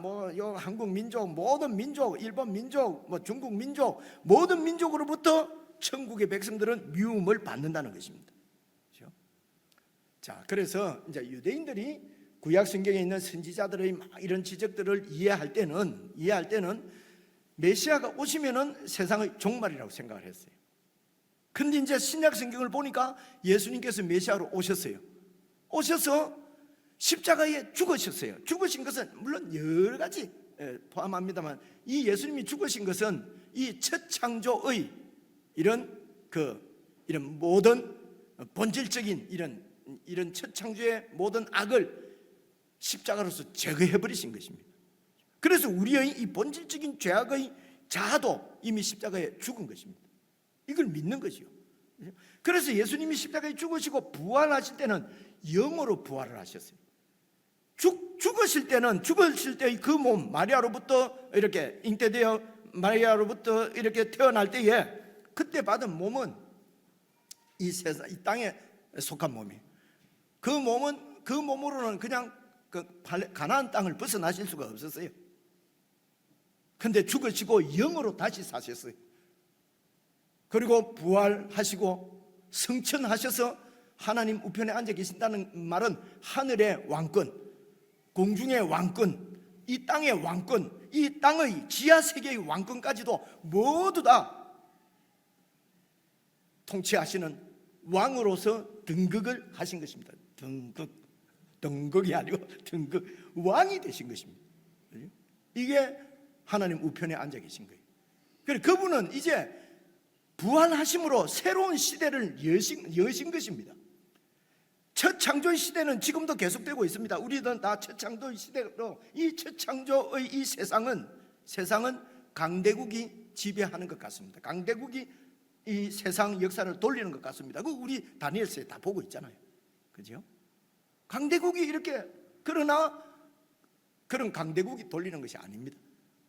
Speaker 2: 한국 민족, 모든 민족, 일본 민족, 중국 민족, 모든 민족으로부터 천국의 백성들은 미움을 받는다는 것입니다. 그렇죠? 자, 그래서 이제 유대인들이 구약 성경에 있는 선지자들의 막 이런 지적들을 이해할 때는 메시아가 오시면은 세상의 종말이라고 생각을 했어요. 근데 이제 신약 성경을 보니까 예수님께서 메시아로 오셨어요. 오셔서 십자가에 죽으셨어요. 죽으신 것은 물론 여러 가지 포함합니다만, 이 예수님이 죽으신 것은 이 첫 창조의 이런 모든 본질적인 이런 첫 창조의 모든 악을 십자가로서 제거해 버리신 것입니다. 그래서 우리의 이 본질적인 죄악의 자아도 이미 십자가에 죽은 것입니다. 이걸 믿는 것이요. 그래서 예수님이 십자가에 죽으시고 부활하실 때는 영으로 부활을 하셨어요. 죽으실 때의 그 몸, 마리아로부터 이렇게 잉태되어 마리아로부터 이렇게 태어날 때에 그때 받은 몸은 이 땅에 속한 몸이에요. 그 몸으로는 그냥 가나안 땅을 벗어나실 수가 없었어요. 근데 죽으시고 영으로 다시 사셨어요. 그리고 부활하시고 승천하셔서 하나님 우편에 앉아 계신다는 말은 하늘의 왕권, 공중의 왕권, 이 땅의 왕권, 이 땅의 지하세계의 왕권까지도 모두 다 통치하시는 왕으로서 등극을 하신 것입니다. 등극이 아니고 등극, 왕이 되신 것입니다. 이게 하나님 우편에 앉아 계신 거예요. 그래서 그분은 이제 부활하심으로 새로운 시대를 여신 것입니다. 첫 창조의 시대는 지금도 계속되고 있습니다. 우리는 다 첫 창조의 시대로, 이 첫 창조의 이 세상은 강대국이 지배하는 것 같습니다. 강대국이 이 세상 역사를 돌리는 것 같습니다. 우리 다니엘서에 다 보고 있잖아요. 그죠? 강대국이 이렇게, 그러나 그런 강대국이 돌리는 것이 아닙니다.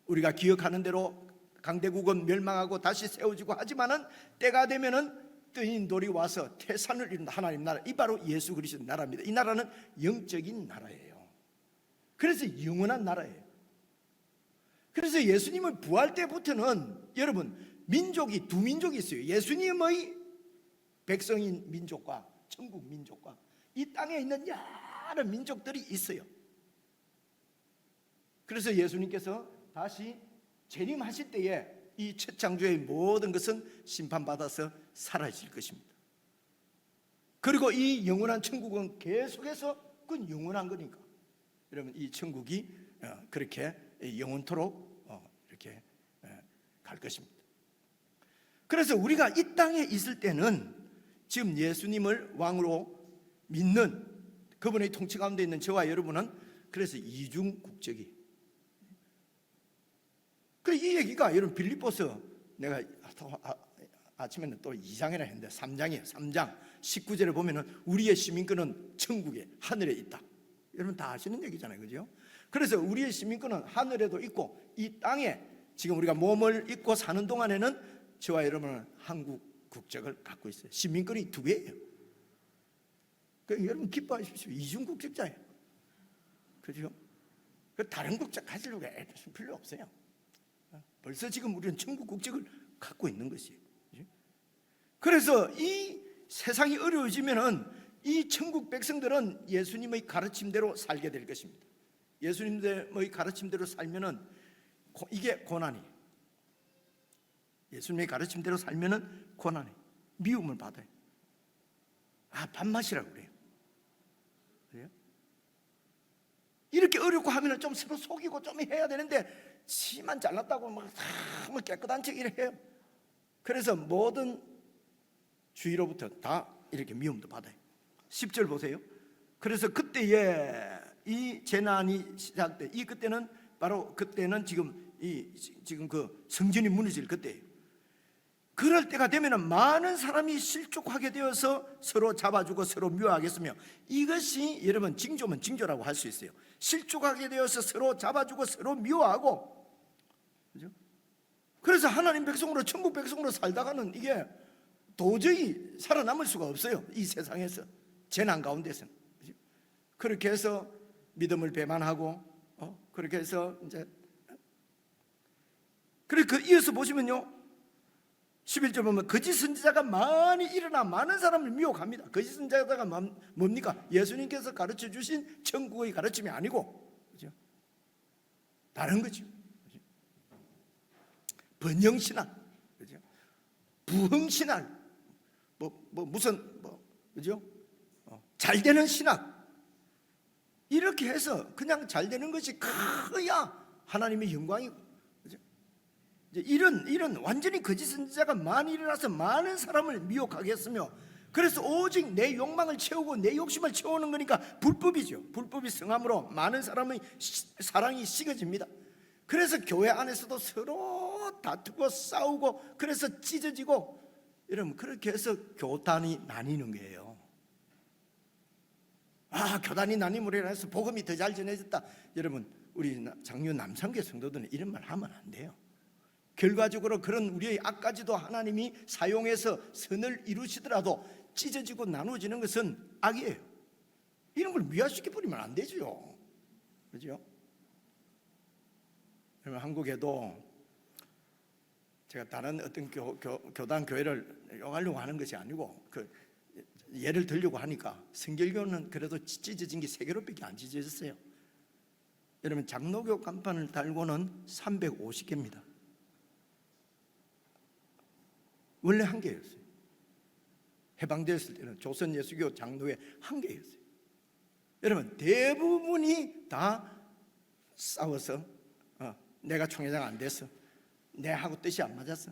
Speaker 2: 우리가 기억하는 대로 강대국은 멸망하고 다시 세워지고 하지만은 때가 되면은 뜨인돌이 와서 태산을 이룬 하나님 나라, 이 바로 예수 그리스도 나라입니다. 이 나라는 영적인 나라예요. 그래서 영원한 나라예요. 그래서 예수님의 부활 때부터는 여러분 민족이 두 민족이 있어요. 예수님의 백성인 민족과 천국 민족과 이 땅에 있는 여러 민족들이 있어요. 그래서 예수님께서 다시 재림하실 때에 이 첫 창조의 모든 것은 심판받아서 사라질 것입니다. 그리고 이 영원한 천국은 계속해서 그건 영원한 거니까 여러분 이 천국이 그렇게 영원토록 이렇게 갈 것입니다. 그래서 우리가 이 땅에 있을 때는 지금 예수님을 왕으로 믿는 그분의 통치 가운데 있는 저와 여러분은 그래서 이중 국적이에요. 이 얘기가 여러분 빌립보서 내가 아침에는 또 2장이라 했는데 3장이에요. 3장 19절에 보면은 우리의 시민권은 천국에 하늘에 있다. 여러분 다 아시는 얘기잖아요. 그죠? 그래서 우리의 시민권은 하늘에도 있고 이 땅에 지금 우리가 몸을 입고 사는 동안에는 저와 여러분은 한국 국적을 갖고 있어요. 시민권이 2개예요. 그러니까 여러분 기뻐하십시오. 이중 국적자예요. 그죠? 다른 국적 가지려고 애쓰실 필요 없어요. 벌써 지금 우리는 천국 국적을 갖고 있는 것이에요. 그래서 이 세상이 어려워지면은 이 천국 백성들은 예수님의 가르침대로 살게 될 것입니다. 예수님의 가르침대로 살면은 이게 고난이에요. 예수님의 가르침대로 살면은 고난이에요. 미움을 받아요. 밥맛이라고 그래요. 그래요? 이렇게 어렵고 하면은 좀 서로 속이고 좀 해야 되는데 치만 잘났다고 막 깨끗한 척 이렇게 해요. 그래서 모든 주위로부터 다 이렇게 미움도 받아요. 10절 보세요. 그래서 그때에 이 재난이 시작돼. 그때는 바로 그때는 지금 그 성전이 무너질 그때예요. 그럴 때가 되면은 많은 사람이 실족하게 되어서 서로 잡아주고 서로 미워하겠으며, 이것이 여러분 징조면 징조라고 할 수 있어요. 실족하게 되어서 서로 잡아주고 서로 미워하고, 그죠? 그래서 하나님 백성으로 천국 백성으로 살다가는 이게 도저히 살아남을 수가 없어요. 이 세상에서 재난 가운데서는. 그죠? 그렇게 해서 믿음을 배반하고 그렇게 해서 이제 그렇게 이어서 보시면요, 11절 보면 거짓 선지자가 많이 일어나 많은 사람을 미혹합니다. 거짓 선지자가 뭡니까? 예수님께서 가르쳐 주신 천국의 가르침이 아니고, 그죠? 다른 거죠. 그죠? 번영신학, 그죠? 부흥신학, 그죠? 잘 되는 신학, 이렇게 해서 그냥 잘 되는 것이 커야 하나님의 영광이고, 그죠? 이런 완전히 거짓 선지자가 많이 일어나서 많은 사람을 미혹하게 했으며, 그래서 오직 내 욕망을 채우고 내 욕심을 채우는 거니까 불법이죠. 불법이 성함으로 많은 사람의 사랑이 식어집니다. 그래서 교회 안에서도 서로 다투고 싸우고, 그래서 찢어지고, 여러분 그렇게 해서 교단이 나뉘는 거예요. 교단이 나뉘므로 인해서 복음이 더 잘 전해졌다. 여러분, 우리 장유 남성교 성도들은 이런 말 하면 안 돼요. 결과적으로 그런 우리의 악까지도 하나님이 사용해서 선을 이루시더라도 찢어지고 나누어지는 것은 악이에요. 이런 걸 미화시켜 버리면 안 되죠. 그죠? 여러분, 한국에도 제가 다른 어떤 교단 교회를 욕하려고 하는 것이 아니고, 예를 들려고 하니까, 성결교는 그래도 찢어진 게 3개로밖에 안 찢어졌어요. 여러분, 장로교 간판을 달고는 350개입니다. 원래 1개였어요. 해방되었을 때는 조선 예수교 장로회 1개였어요. 여러분, 대부분이 다 싸워서 내가 총회장 안 됐어, 내하고 뜻이 안 맞았어,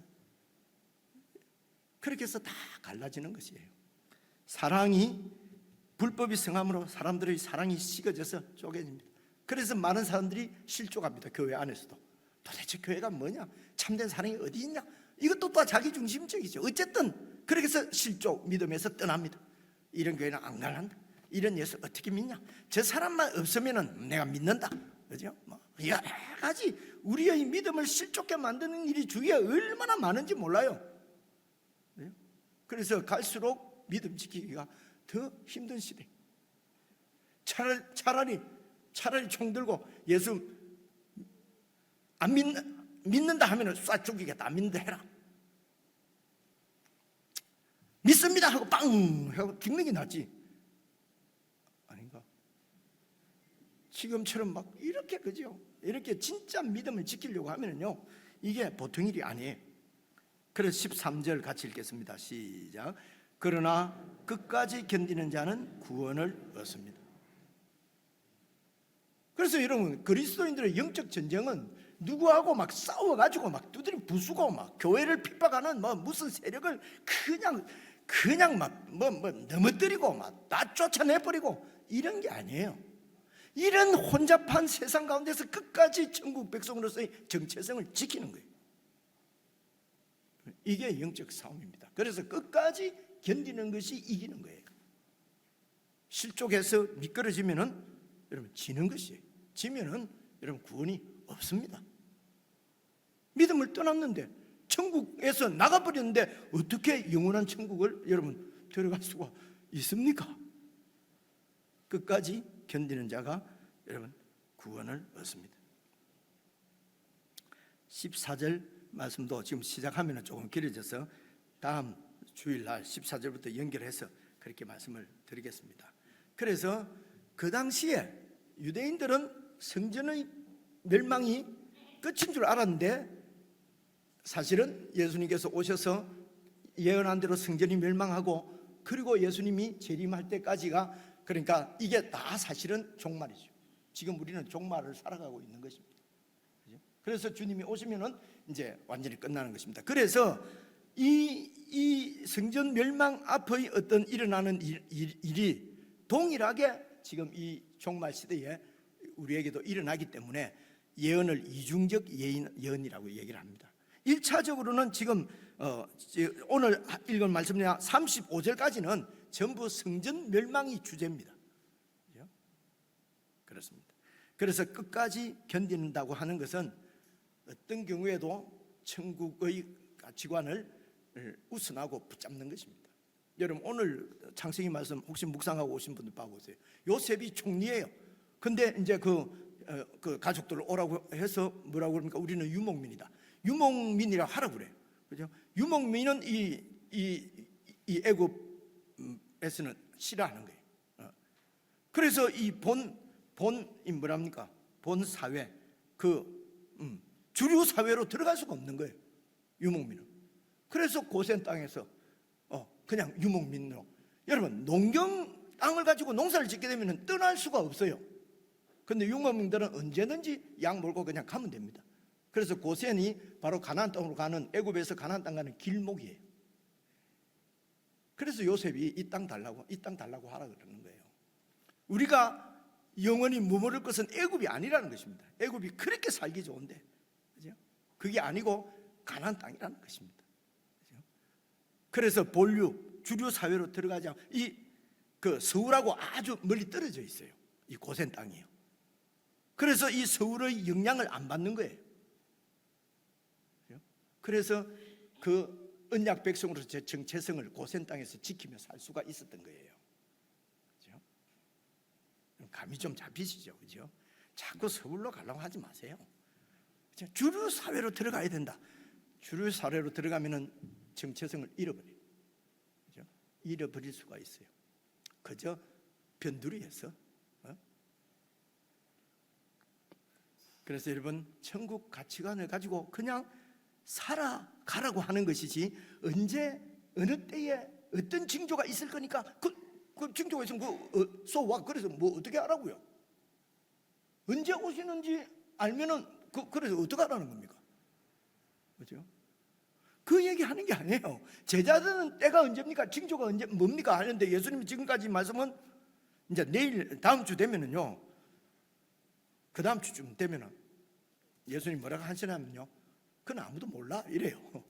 Speaker 2: 그렇게 해서 다 갈라지는 것이에요. 사랑이, 불법이 성함으로 사람들의 사랑이 식어져서 쪼개집니다. 그래서 많은 사람들이 실족합니다. 교회 안에서도 도대체 교회가 뭐냐, 참된 사랑이 어디 있냐, 이것도 또 자기중심적이죠. 어쨌든 그렇게 해서 실족, 믿음에서 떠납니다. 이런 교회는 안 갈란다, 이런 예수 어떻게 믿냐, 저 사람만 없으면 내가 믿는다, 그죠? 여러 가지 우리의 믿음을 실족게 만드는 일이 주위에 얼마나 많은지 몰라요. 그래서 갈수록 믿음 지키기가 더 힘든 시대. 차라리 총 들고 예수 안 믿는다 하면 쏴 죽이겠다, 안 믿는다 해라, 믿습니다 하고 빵 하고 죽는 게 낫지, 아닌가? 지금처럼 막 이렇게, 그죠? 이렇게 진짜 믿음을 지키려고 하면요, 이게 보통 일이 아니에요. 그래서 13절 같이 읽겠습니다. 시작. 그러나 끝까지 견디는 자는 구원을 얻습니다. 그래서 여러분, 그리스도인들의 영적 전쟁은 누구하고 막 싸워가지고 막 두드려 부수고 막 교회를 핍박하는 무슨 세력을 그냥 막 넘어뜨리고 막 다 쫓아내버리고 이런 게 아니에요. 이런 혼잡한 세상 가운데서 끝까지 천국 백성으로서의 정체성을 지키는 거예요. 이게 영적 싸움입니다. 그래서 끝까지 견디는 것이 이기는 거예요. 실족해서 미끄러지면은 여러분 지는 것이에요. 지면은 여러분 구원이 없습니다. 믿음을 떠났는데, 천국에서 나가버렸는데 어떻게 영원한 천국을 여러분 들어갈 수가 있습니까? 끝까지 견디는 자가 여러분 구원을 얻습니다. 14절 말씀도 지금 시작하면 조금 길어져서 다음 주일날 14절부터 연결해서 그렇게 말씀을 드리겠습니다. 그래서 그 당시에 유대인들은 성전의 멸망이 끝인 줄 알았는데, 사실은 예수님께서 오셔서 예언한 대로 성전이 멸망하고, 그리고 예수님이 재림할 때까지가, 그러니까 이게 다 사실은 종말이죠. 지금 우리는 종말을 살아가고 있는 것입니다. 그래서 주님이 오시면은 이제 완전히 끝나는 것입니다. 그래서 이 성전 멸망 앞의 어떤 일어나는 일이 동일하게 지금 이 종말 시대에 우리에게도 일어나기 때문에 예언을 이중적 예언이라고 얘기를 합니다. 1차적으로는 지금 오늘 읽은 말씀이 35절까지는 전부 성전 멸망이 주제입니다. 그렇습니다. 그래서 끝까지 견딘다고 하는 것은 어떤 경우에도 천국의 가치관을 우선하고 붙잡는 것입니다. 여러분, 오늘 창세기 말씀 혹시 묵상하고 오신 분들 봐보세요. 요셉이 총리예요. 근데 이제 그 가족들 오라고 해서 뭐라고 그럽니까? 우리는 유목민이다, 유목민이라 하라고 그래요. 그죠? 유목민은 이 애굽에서는 싫어하는 거예요. 그래서 이 본이 뭐랍니까? 본 사회, 주류 사회로 들어갈 수가 없는 거예요, 유목민은. 그래서 고센 땅에서 그냥 유목민으로. 여러분, 농경 땅을 가지고 농사를 짓게 되면 떠날 수가 없어요. 근데 유목민들은 언제든지 양 몰고 그냥 가면 됩니다. 그래서 고센이 바로 가나안 땅으로 가는, 애굽에서 가나안 땅 가는 길목이에요. 그래서 요셉이 이 땅 달라고 하라 그러는 거예요. 우리가 영원히 머무를 것은 애굽이 아니라는 것입니다. 애굽이 그렇게 살기 좋은데, 그죠? 그게 아니고 가나안 땅이라는 것입니다. 그죠? 그래서 본류, 주류 사회로 들어가지 않고 그 서울하고 아주 멀리 떨어져 있어요. 이 고센 땅이에요. 그래서 이 서울의 영향을 안 받는 거예요. 그죠? 그래서 그 언약 백성으로서 제 정체성을 고센 땅에서 지키며 살 수가 있었던 거예요. 그죠? 감이 좀 잡히시죠, 그죠? 자꾸 서울로 가려고 하지 마세요. 그죠? 주류 사회로 들어가야 된다. 주류 사회로 들어가면은 정체성을 잃어버려요. 그죠? 잃어버릴 수가 있어요. 그저 변두리에서. 그래서 여러분, 천국 가치관을 가지고 그냥 살아가라고 하는 것이지, 언제 어느 때에 어떤 징조가 있을 거니까 그 징조가 있으면 so what? 그래서 뭐 어떻게 하라고요? 언제 오시는지 알면은 그래서 어떻게 하라는 겁니까? 그렇죠? 그 얘기하는 게 아니에요. 제자들은 때가 언제입니까? 징조가 언제 뭡니까? 하는데 예수님이 지금까지 말씀은 이제 내일 다음 주 되면은요, 그 다음 주쯤 되면은 예수님 뭐라고 하시냐면요, 그건 아무도 몰라 이래요.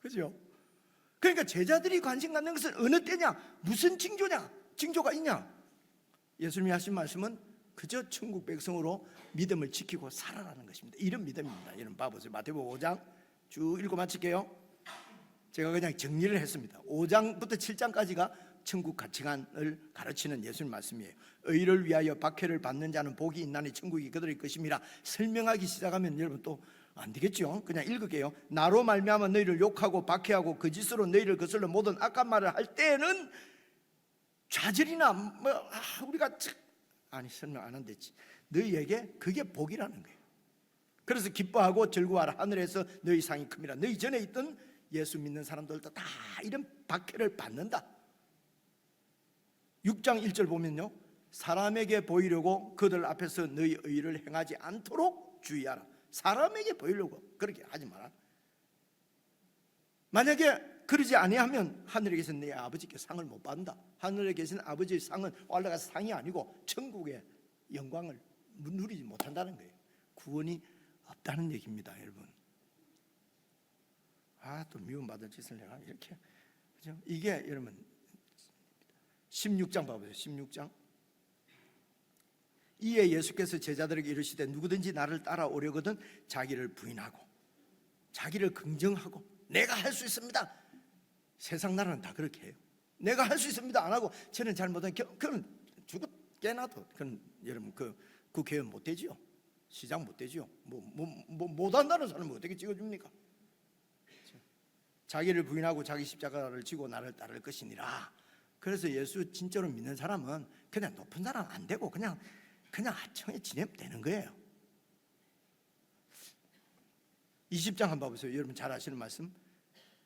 Speaker 2: 그죠? 그러니까 제자들이 관심 갖는 것은 어느 때냐, 무슨 징조냐, 징조가 있냐. 예수님이 하신 말씀은 그저 천국 백성으로 믿음을 지키고 살아라는 것입니다. 이런 믿음입니다. 이런 봐보세요. 마태복음 5장 쭉 읽고 마칠게요. 제가 그냥 정리를 했습니다. 5장부터 7장까지가 천국 가치관을 가르치는 예수님 말씀이에요. 의를 위하여 박해를 받는 자는 복이 있나니 천국이 그들의 것임이라 설명하기 시작하면 여러분 또 안 되겠죠. 그냥 읽을게요. 나로 말미암아 너희를 욕하고 박해하고 거짓으로 너희를 거슬러 모든 악한 말을 할 때는 좌절이나 우리가 설명 안 한댔지. 너희에게 그게 복이라는 거예요. 그래서 기뻐하고 즐거워하라. 하늘에서 너희 상이 큽니다. 너희 전에 있던 예수 믿는 사람들도 다 이런 박해를 받는다. 6장 1절 보면요, 사람에게 보이려고 그들 앞에서 너희 의를 행하지 않도록 주의하라. 사람에게 보이려고 그렇게 하지 마라. 만약에 그러지 아니하면 하늘에 계신 내 아버지께 상을 못 받는다. 하늘에 계신 아버지의 상은 올라가서 상이 아니고 천국의 영광을 누리지 못한다는 거예요. 구원이 없다는 얘기입니다, 여러분. 또 미움받을 짓을 내가 이렇게, 그죠? 이게 여러분 16장 봐보세요. 16장. 이에 예수께서 제자들에게 이르시되 누구든지 나를 따라오려거든 자기를 부인하고 자기를 긍정하고 내가 할 수 있습니다. 세상 나라는 다 그렇게 해요. 내가 할 수 있습니다 안 하고 저는 잘못한 그는 죽어 깨나도 그는 여러분 국회의원 못 되지요. 시장 못 되지요. 못한다는 사람은 어떻게 찍어줍니까? 자기를 부인하고 자기 십자가를 지고 나를 따를 것이니라. 그래서 예수 진짜로 믿는 사람은 그냥 높은 사람 안 되고 그냥 하청에 지내면 되는 거예요. 20장 한번 봐보세요. 여러분 잘 아시는 말씀.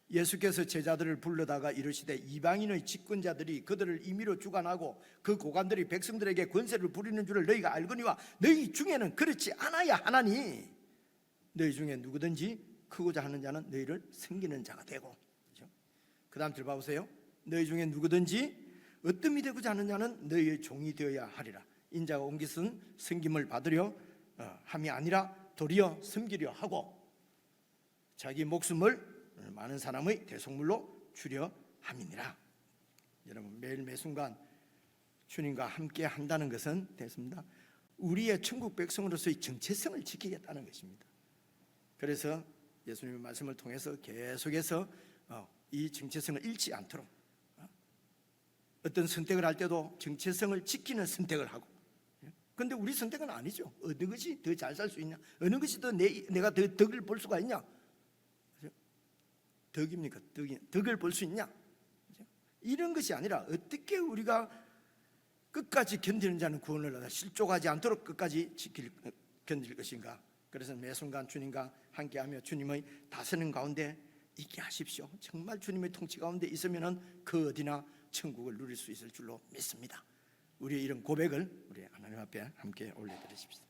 Speaker 2: 예수께서 제자들을 불러다가 이르시되 이방인의 집권자들이 그들을 임의로 주관하고 그 고관들이 백성들에게 권세를 부리는 줄을 너희가 알거니와 너희 중에는 그렇지 않아야 하나니 너희 중에 누구든지 크고자 하는 자는 너희를 섬기는 자가 되고. 그렇죠? 그 다음 줄 봐보세요. 너희 중에 누구든지 어뜸이 되고자 하는 자는 너희의 종이 되어야 하리라. 인자가 온 것은 섬김을 받으려 함이 아니라 도리어 섬기려 하고 자기 목숨을 많은 사람의 대속물로 주려 함이니라. 여러분 매일 매순간 주님과 함께 한다는 것은 됐습니다. 우리의 천국 백성으로서의 정체성을 지키겠다는 것입니다. 그래서 예수님의 말씀을 통해서 계속해서 이 정체성을 잃지 않도록 어떤 선택을 할 때도 정체성을 지키는 선택을 하고. 그런데 우리 선택은 아니죠. 어느 것이 더 잘 살 수 있냐, 어느 것이 더 내가 더 덕을 볼 수가 있냐. 덕입니까? 덕을 볼 수 있냐? 이런 것이 아니라 어떻게 우리가 끝까지 견디는 자는 구원을 얻어 실족하지 않도록 끝까지 견딜 것인가? 그래서 매 순간 주님과 함께하며 주님의 다스리는 가운데 있게 하십시오. 정말 주님의 통치 가운데 있으면 그 어디나 천국을 누릴 수 있을 줄로 믿습니다. 우리의 이런 고백을 우리 하나님 앞에 함께 올려드리십시오.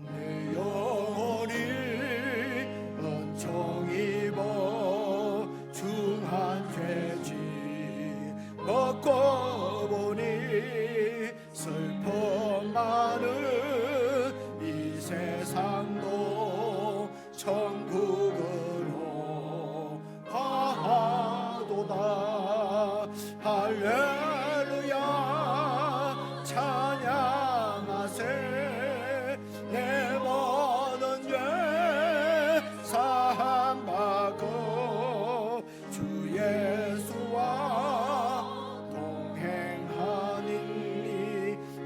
Speaker 3: 내 영혼이 은총 입어 중한 죄지 먹고 보니 슬픔 많은 이 세상도 천국으로 가도다. 할렐루야 찬양하세. 내 모든 죄 사함받고 주 예수와 동행하니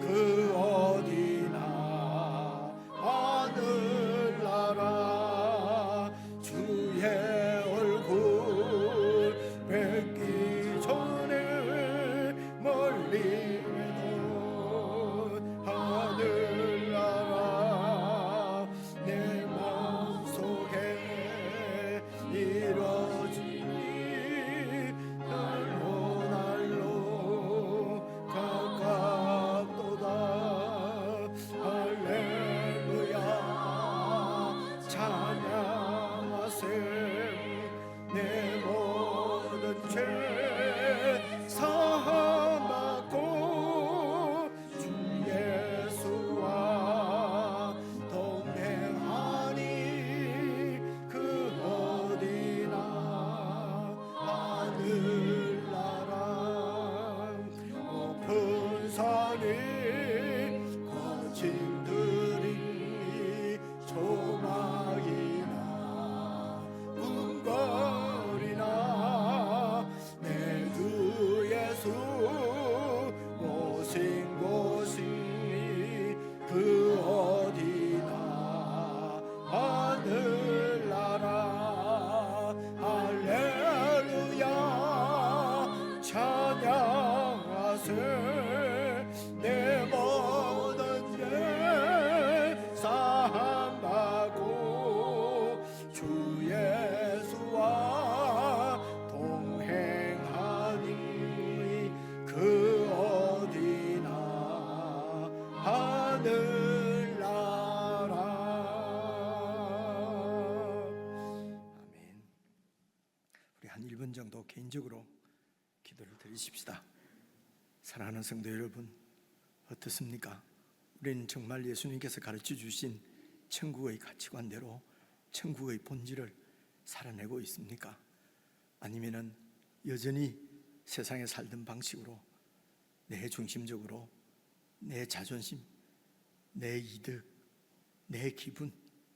Speaker 3: 그 어디나 하늘나라. 주의 얼굴 뵙기 전에 멀리 하늘나라. 내 마음속에 이루어지니 날로 날로 가깝도다. 할렐루야 찬양하세. 내 모든 죄 사함받고 주 예수와 동행하니 그 어디나 하늘나라. 높은 산이 거친 들이 조막이나 궁궐이나 내 주 예수 모신 곳이 그 어디나 하늘나라. 할렐루야 찬양하세. 내 모든 죄 사함받고 주 예수와 동행하니 그 어디나 하늘나라.
Speaker 2: 아멘. 우리 한 1분 정도 개인적으로 기도를 드리십시다. 사랑하는 성도 여러분, 어떻습니까? 우리는 정말 예수님께서 가르쳐 주신 천국의 가치관대로 천국의 본질을 살아내고 있습니까? 아니면은 여전히 세상에 살던 방식으로 내 중심적으로 내 자존심, 내 이득, 내 기분,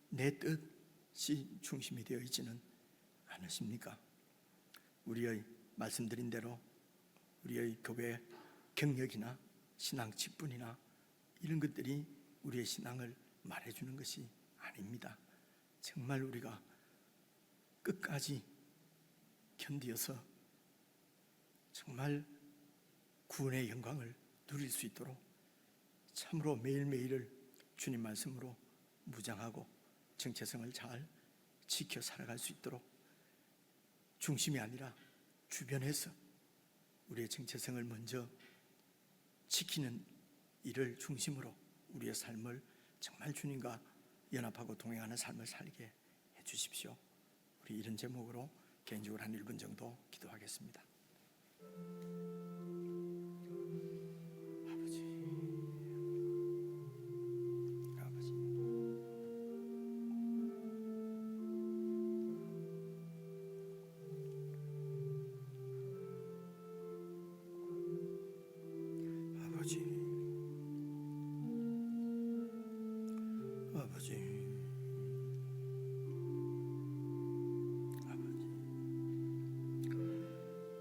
Speaker 2: 내 뜻이 중심이 되어 있지는 않으십니까? 우리의 말씀드린 대로 우리의 교회 경력이나 신앙 직분이나 이런 것들이 우리의 신앙을 말해주는 것이 아닙니다. 정말 우리가 끝까지 견디어서 정말 구원의 영광을 누릴 수 있도록 참으로 매일매일을 주님 말씀으로 무장하고 정체성을 잘 지켜 살아갈 수 있도록 중심이 아니라 주변에서 우리의 정체성을 먼저 지키는 일을 중심으로 우리의 삶을 정말 주님과 연합하고 동행하는 삶을 살게 해주십시오. 우리 이런 제목으로 개인적으로 한 1분 정도 기도하겠습니다. 아버지, 아버지,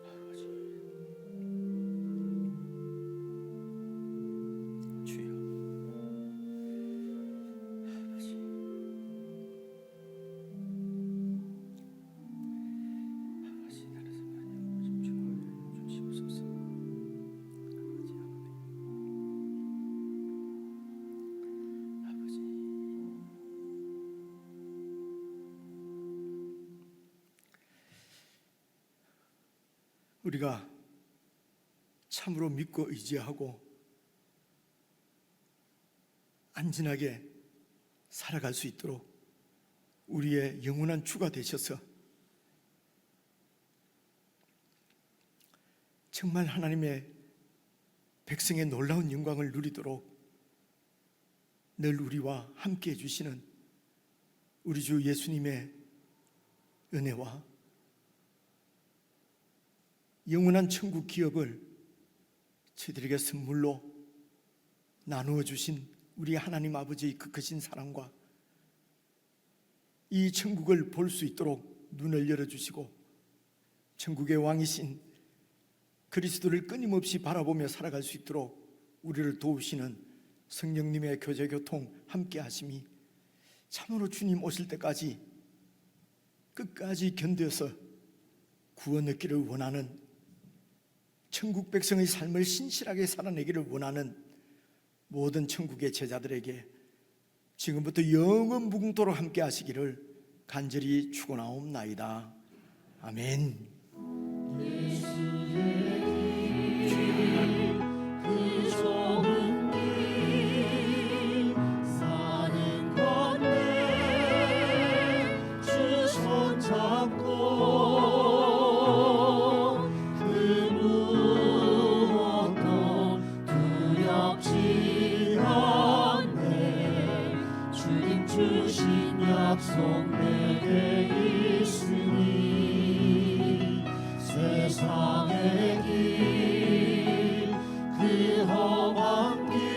Speaker 2: 아버지, 우리가 참으로 믿고 의지하고 안전하게 살아갈 수 있도록 우리의 영원한 주가 되셔서 정말 하나님의 백성의 놀라운 영광을 누리도록 늘 우리와 함께 해주시는 우리 주 예수님의 은혜와 영원한 천국 기업을 저희들에게 선물로 나누어 주신 우리 하나님 아버지의 그 크신 사랑과 이 천국을 볼 수 있도록 눈을 열어주시고 천국의 왕이신 그리스도를 끊임없이 바라보며 살아갈 수 있도록 우리를 도우시는 성령님의 교제 교통 함께 하심이 참으로 주님 오실 때까지 끝까지 견뎌서 구원 얻기를 원하는 천국 백성의 삶을 신실하게 살아내기를 원하는 모든 천국의 제자들에게 지금부터 영원 무궁토록 함께 하시기를 간절히 축원하옵나이다. 아멘.
Speaker 3: 주신 약속 내게 있으니 세상의 길 그 험한 길